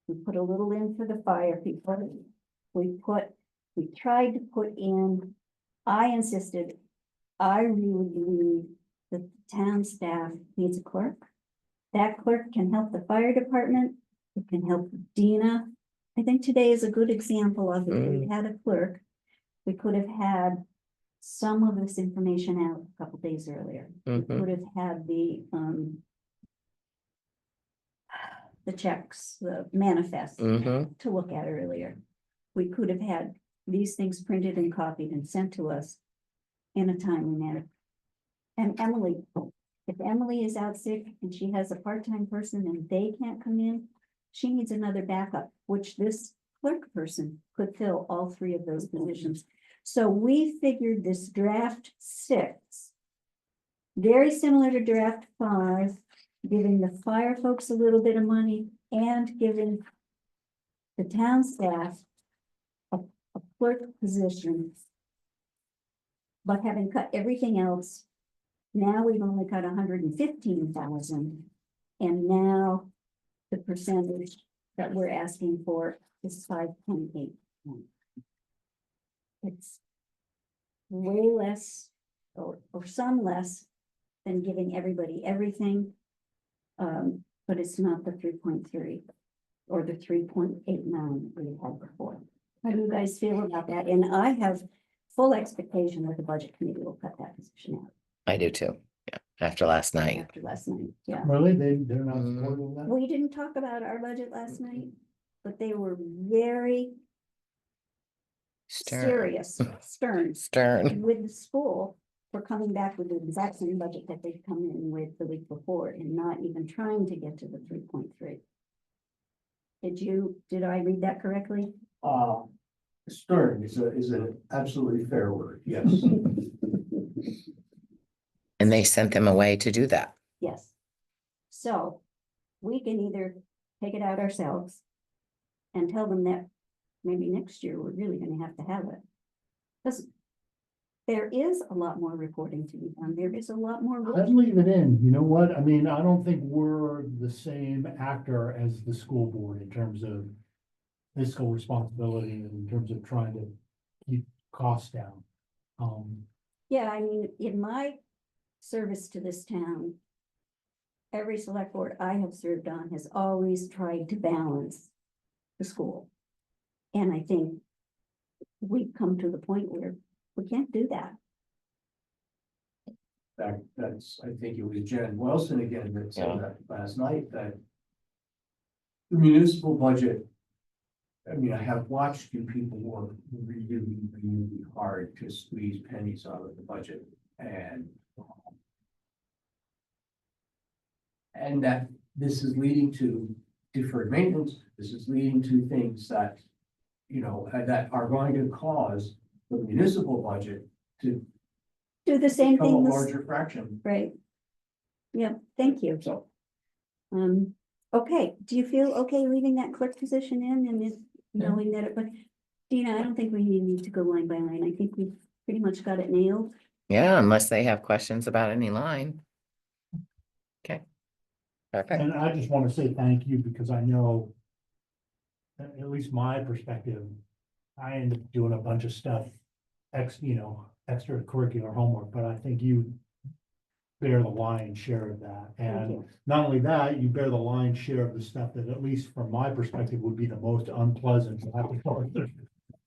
We put a little in for the fire people. We tried to put in, I insisted, I really believe that the town staff needs a clerk. That clerk can help the fire department. It can help Dina. I think today is a good example of if we had a clerk, we could have had some of this information out a couple days earlier. We Mhm. could have had the the checks, the manifest Mm-hmm. to look at earlier. We could have had these things printed and copied and sent to us in a timely manner. And Emily, if Emily is out sick and she has a part-time person and they can't come in, she needs another backup, which this clerk person could fill all three of those positions. So we figured this draft 6, very similar to draft 5, giving the fire folks a little bit of money and giving the town staff a clerk position. But having cut everything else, now we've only cut 115,000. And now the percentage that we're asking for is 5.8. It's way less, or some less than giving everybody everything. But it's not the 3.3 or the 3.89 we had before. How do you guys feel about that? And I have full expectation that the budget committee will cut that position out I do too. Yeah, after last night. after last night, yeah. Really? They're not Mm. supporting that? We didn't talk about our budget last night, but they were very Stern. stern Stern. with the school for coming back with the exact same budget that they'd come in with the week before and not even trying to get to the 3.3. Did I read that correctly? Stern is an absolutely fair word, yes. And they sent them away to do that. Yes. So we can either take it out ourselves and tell them that maybe next year we're really gonna have to have it. Because there is a lot more reporting to be done. There is a lot more. work. I'd leave it in, you know what, I mean, I don't think we're the same actor as the school board in terms of fiscal responsibility and in terms of trying to keep costs down. Yeah, I mean, in my service to this town, every select board I have served on has always tried to balance the school. And I think we've come to the point where we can't do that. That's, I think it was Jen Wilson again that Yeah. said that last night, that the municipal budget, I mean, I have watched you people work really, really hard to squeeze pennies out of the budget and that this is leading to deferred maintenance, this is leading to things that, you know, that are going to cause the municipal budget to Do the same become a thing, larger fraction. right? Yep, thank you. So Okay, do you feel okay leaving that clerk position in and if knowing that it, but Dina, I don't think we need to go line by line. I think we've pretty much got it nailed. Yeah, unless they have questions about any line. Okay. Perfect. And I just want to say thank you because I know, at least my perspective, I end up doing a bunch of stuff, extracurricular homework, but I think you bear the lion's share of that. Thank And you. not only that, you bear the lion's share of the stuff that, at least from my perspective, would be the most unpleasant to have to go through.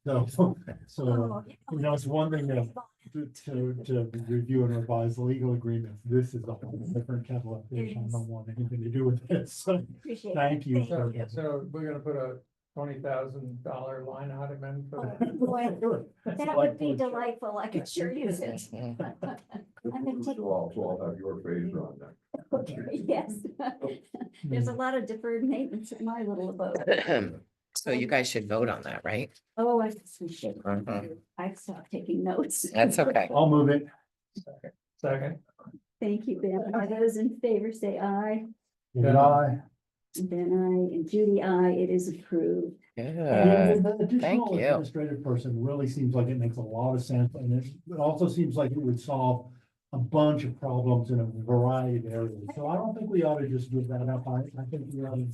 So, it's one thing to review and revise legal agreements. This is a whole different kettle of fish. I don't want anything to do with this. So Appreciate it. thank you. Thank you. So we're gonna put a $20,000 line item in for that. Boy, that would be delightful. I could sure use it. Mhm. I'm gonna take- So I'll have your phaser on that. Okay, yes. There's a lot of deferred maintenance in my little abode. So you guys should vote on that, right? Oh, I appreciate it. Mhm. I've stopped taking notes. That's okay. I'll move it. Second, Thank you, Ben. Are those in favor, say aye. Did I? Ben, aye, and Judy, aye. It is approved. Good. And the additional you. administrative person really seems like it makes a lot of sense, and it also seems like it would solve a bunch of problems in a variety of areas. So I don't think we ought to just give that up. I think we ought to.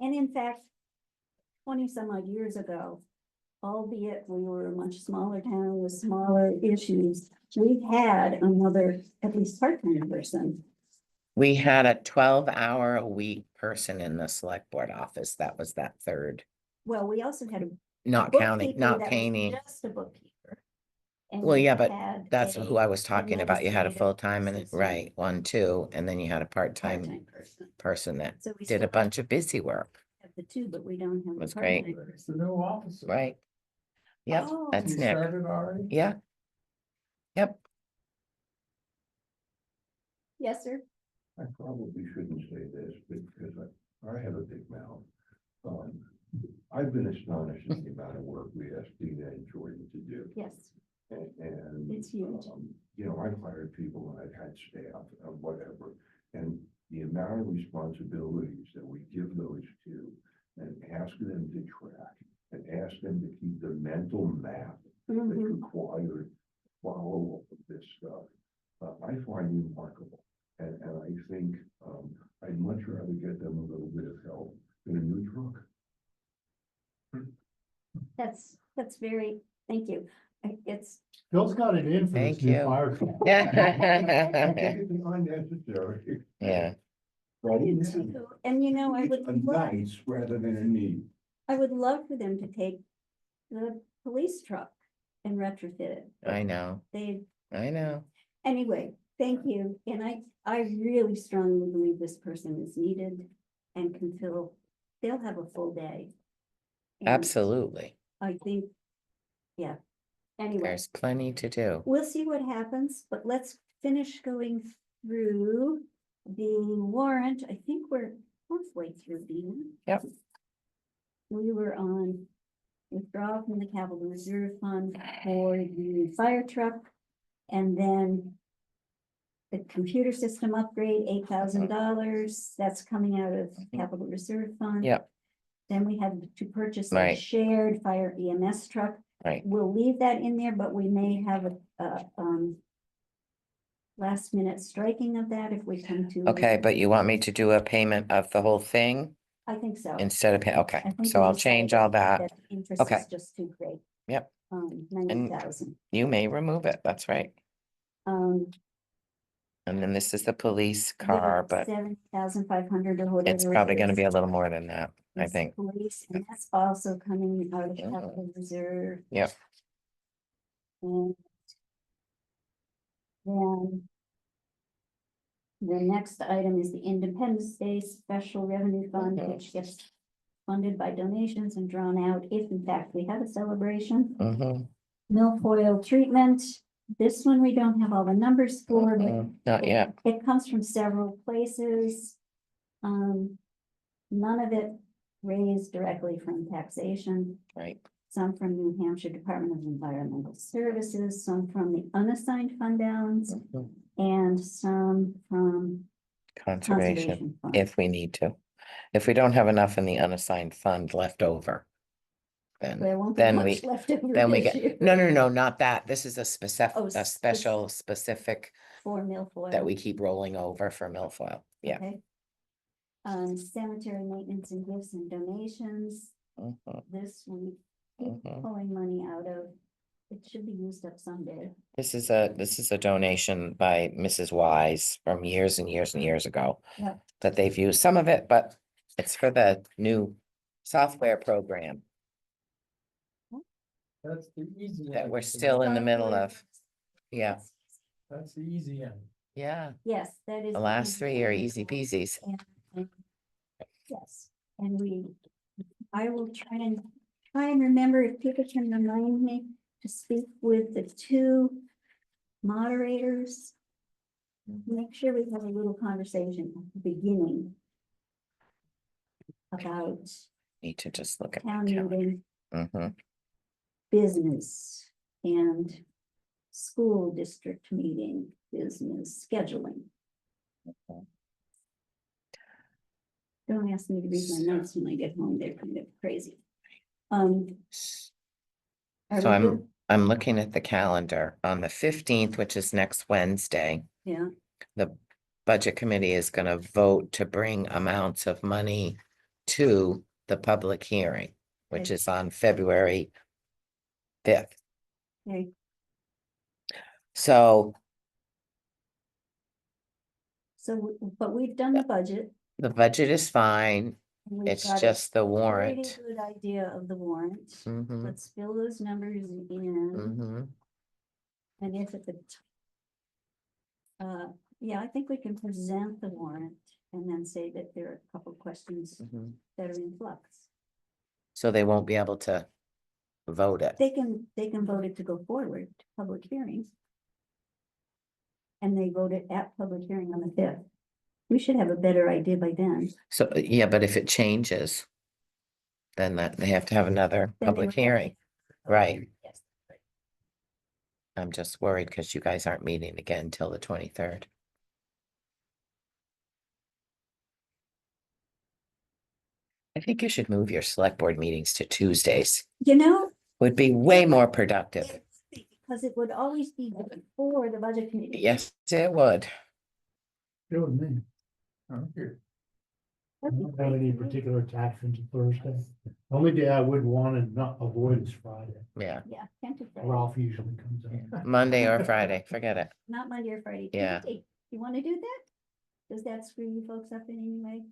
And in fact, 20 some odd years ago, albeit we were a much smaller town with smaller issues, we had another, at least part-time person. We had a 12-hour-a-week person in the select board office. That was that third, Well, we also had a not counting, bookkeeper not that was painting. just a bookkeeper. And Well, we yeah, but had That's a who I was talking about. You had a administrative full-time and assistant. right, 1, 2, and then you had a part-time. part-time person. person that So we did a still bunch of busy work, have the two, but we don't have. the Was great. part-time. It's the new officer. right? Yep, Oh. that's You Nick. started already? Yeah. Yep, Yes, sir. I probably shouldn't say this, because I have a big mouth. I've been astonished at the amount of work we asked Dina and Jordan to do. Yes, And. It's huge. You know, I've hired people and I've had staff and whatever, and the amount of responsibilities that we give those two and ask them to track and ask them to keep the mental map that's Mhm. required to follow all of this stuff, I find remarkable. And I think, I'd much rather get them a little bit of help than a new truck. That's very, thank you. It's, Phil's got it in for Thank this new you. fire truck. I yeah, think it's unnecessary. I do too. And you know, I It's would a love, nice rather than a need. I would love for them to take the police truck and retrofit it. I know, They, I know. anyway, thank you. And I really strongly believe this person is needed and can fill, they'll have a full day. And Absolutely. I think, yeah. Anyway, There's plenty to do. we'll see what happens, but let's finish going through the warrant. I think we're halfway through, Dina. Yep. We were on withdrawal from the capital reserve fund for the fire truck. And then the computer system upgrade, $8,000, that's coming out of capital reserve fund. Yep. Then we had to purchase a Right. shared fire EMS truck. Right. We'll leave that in there, but we may have a last minute striking of that if we come to. Okay, but you want me to do a payment of the whole thing I think so. instead of, I okay, think so we I'll decided change all that. the Interest Okay. is just too great. Yep. 90,000. You may remove it, that's right. Um, And then this is the police car, but 7,500 or whatever. it's it probably gonna is. be a little more than that, I It's think. Police, and that's also coming out of Mhm. capital reserve. Yep. And then the next item is the Independence Day Special Revenue Fund, Mhm. which gets funded by donations and drawn out if in fact we have a celebration. Mhm. Milfoil treatment, this one we don't have all the numbers for, but Not yet, it comes from several places. None of it raised directly from taxation, right, some from New Hampshire Department of Environmental Services, some from the unassigned fund balance, Mhm. and some from Conservation, conservation fund. if we need to. If we don't have enough in the unassigned fund left over. Then, There won't be then much we, left over then we this get, year no, not that. This is a specific, Oh, a special, specific for milfoil. that we keep rolling over for milfoil. Yeah. Okay. Cemetery maintenance and gifts and donations, Mhm, this we keep mhm. pulling money out of. It should be used up someday. This is a donation by Mrs. Wise from years and years and years ago. Yeah. That they've used some of it, but it's for the new software program That's the easy. that end. we're still in the middle of. Yeah, That's the easy end. yeah. Yes, that is. The last three are easy peasies. And- Yes, and I will try and remember if people can remind me to speak with the two moderators. Make sure we have a little conversation at the beginning about Need to just look at my town calendar. meeting, Mhm. business, and school district meeting, business scheduling. Don't ask me to read my notes when I get home, they're kind of crazy. Are So we good? I'm looking at the calendar on the 15th, which is next Wednesday. Yeah, The budget committee is gonna vote to bring amounts of money to the public hearing, which Okay. is on February 5th. okay, So so, but we've done the budget. the budget is fine. and we've It's got a just the pretty warrant. good idea of the warrant. Mhm, Let's fill those numbers in, mhm. and if at the. Yeah, I think we can present the warrant. and then say that there are a couple questions Mhm. that are in flux. So they won't be able to vote it. They can vote it to go forward to public hearings. And they voted at public hearing on the 5th. We should have a better idea by then. So, yeah, but if it changes, then that they have to have another Then they public would have to- hearing. Right. Yes. I'm just worried because you guys aren't meeting again until the 23rd. I think you should move your select board meetings to Tuesdays. You know, Would be way more productive. because it would always be before the budget committee. Yes, it would. Good with me. I don't care. I don't have any particular attachment to Thursday. Only day I would want to not avoid is Friday. Yeah, Yeah, 10 to Friday, Ralph usually comes in. Monday or Friday, forget it. not Monday or Friday. Yeah. Tuesday. You want to do that? Does that screw you folks up in any way?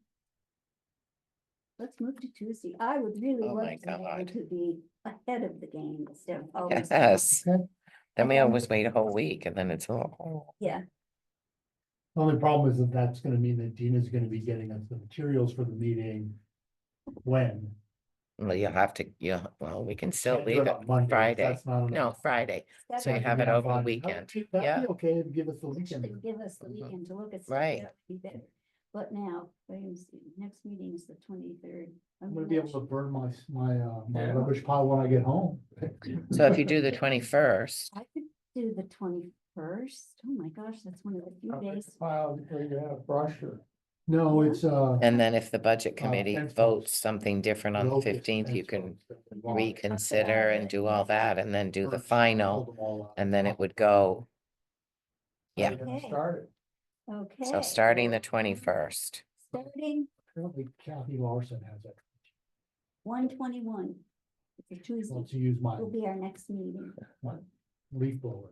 Let's move to Tuesday. I would really Oh love my to be able God. to be ahead of the game instead of always. Yes. Okay. Then we always wait a whole week and then it's all. Yeah, The only problem is that that's gonna mean that Dina's gonna be getting us the materials for the meeting. When? Well, you'll have to, yeah, well, we can still Can't do leave it on Monday, Friday. that's not No, enough. Friday. that's So you what have it Yeah, over the fine. weekend. That'd Yeah. be okay, to give us the actually weekend. give us the Mhm. weekend to look at. stuff. Right. That would be better. But now, wait a minute, next meeting is the 23rd. I'm gonna be able to burn my Yeah. rubbish pile when I get home. So if you do the 21st, I could do the 21st. Oh my gosh, that's one of the few days. File where you have a brochure. No, Yeah. it's, and then if the budget Uh, committee fence votes posts. something different on the locust 15th, you fence can posts and logs. reconsider and do all that and then do the Birch, final. pull them all out. And then it would go, How you Yeah. gonna Okay. start it? Okay. so starting the 21st. Starting Apparently Kathy Larson has it. 1/21. It's a Tuesday. Wants to use my Will be our next meeting. leaf blower.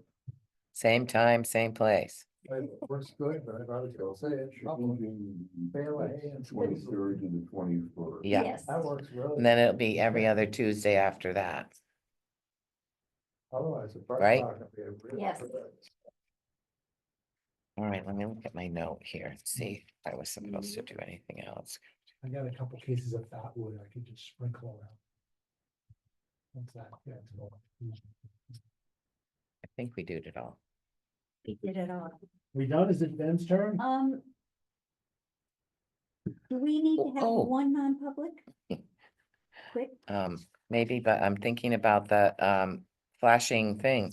Same time, same place. Works good, but I was gonna say it. Twenty-third to the 21st. Yeah. Yes. That works really. And then it'll be every other Tuesday after that. Otherwise, the price Right? not gonna be a real- Yes. All right, let me look at my note here and see if I was supposed to do anything else. I got a couple cases of fat wood I could just sprinkle around. What's that? Yeah, it's all- I think we did it all. We did it all. We done? Is it Ben's turn? Do we need to have Oh. one non-public? Quick, Maybe, but I'm thinking about the flashing thing.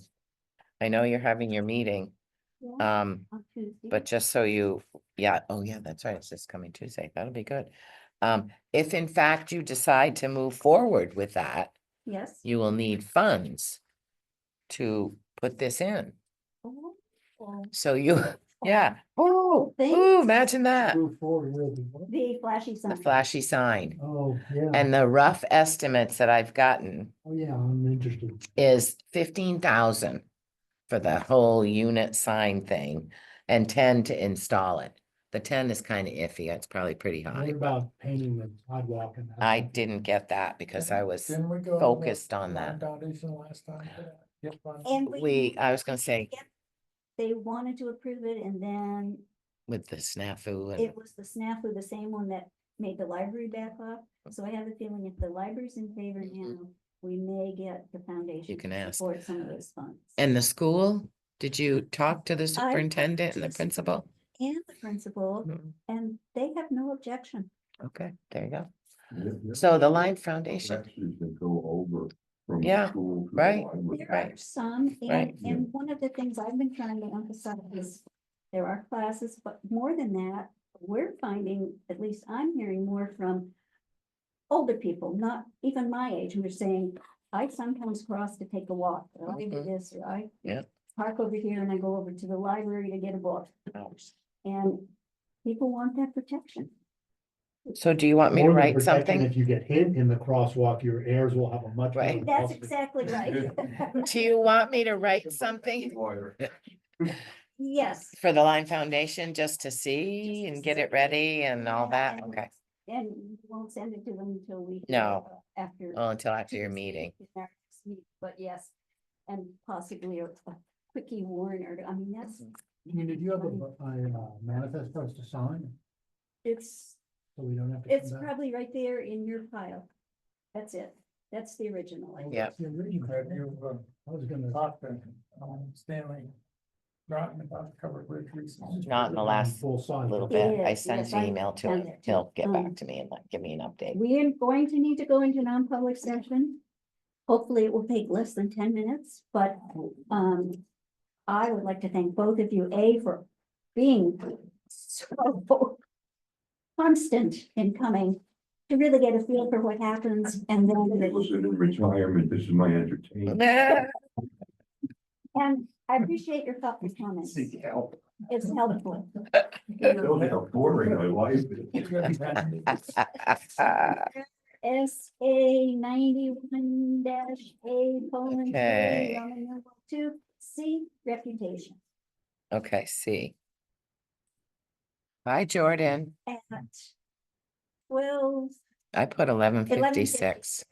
I know you're having your meeting, yeah, um, on Tuesday. but just so you, yeah, oh yeah, that's right, it's this coming Tuesday, that'll be good. If in fact you decide to move forward with that, Yes. you will need funds to put this in. Oh, oh. So you, yeah, oh, Thanks. ooh, imagine that, Move forward with it. The flashy the sign. flashy sign. Oh, yeah. And the rough estimates that I've gotten Oh, yeah, I'm interested. is 15,000 for the whole unit sign thing and 10 to install it. The 10 is kind of iffy. It's probably pretty What high. about painting the sidewalk and? that? I didn't get that because I was, Didn't we go? to focused the on that. Foundation last time for that? Yep, fine. And I was gonna say they wanted to approve it and then with the snafu and it was the snafu, the same one that made the library back off. So I have a feeling if the library's in favor now, we may get the foundation. can to ask. support some of those funds. and the school, did you talk to the superintendent and the just- principal? And the principal, Mm, and they have no objection. Okay, there you go. Yeah. So the Lime Foundation, Taxes that go over from Yeah, the school to the right. library. There are Right. some, Right. and one of the things I've been trying to emphasize is there are classes, but more than that, we're finding, at least I'm hearing more from older people, not even my age, who are saying, I sometimes cross to take a walk, or I do Mhm. this, or I Yeah. park over here and I go over to the library to get a book. Oh. And people want that protection. So do you want me to More than write protection, something? If you get hit in the crosswalk, your heirs will have a much. better Right. That's policy. exactly right. Do you want me to write something Lawyer. Yes. for the Lime Foundation just to see and get it ready and all that? And- Okay. And we won't send it to them until we. No. After. Oh, until after your meeting. But yes, and possibly a quickie warner, I mean, that's. I mean, did you have a manifest for us to sign? It's, So we don't have to. it's come back. probably right there in your pile. That's it. That's the original. I Yeah. That's the original. Have you, I was gonna. talked to, Stanley Groton about the covered bridge recently? Not in the last Full size. little It bit. I is, sent yes, an I email to found him. it too. He'll get back Um, to me and like, give me an update. We are going to need to go into non-public session. Hopefully it will take less than 10 minutes, but I would like to thank both of you, for being so constant in coming to really get a feel for what happens and It then, wasn't in retirement, this is my entertainment. and I appreciate your thoughtful comments. Seek help. It's helpful. Tell me how boring my life is. SA 91-A colon Okay. 3, Roman numeral 2, C, reputation. Okay, see. Bye, Jordan. At 12, I put 11:56.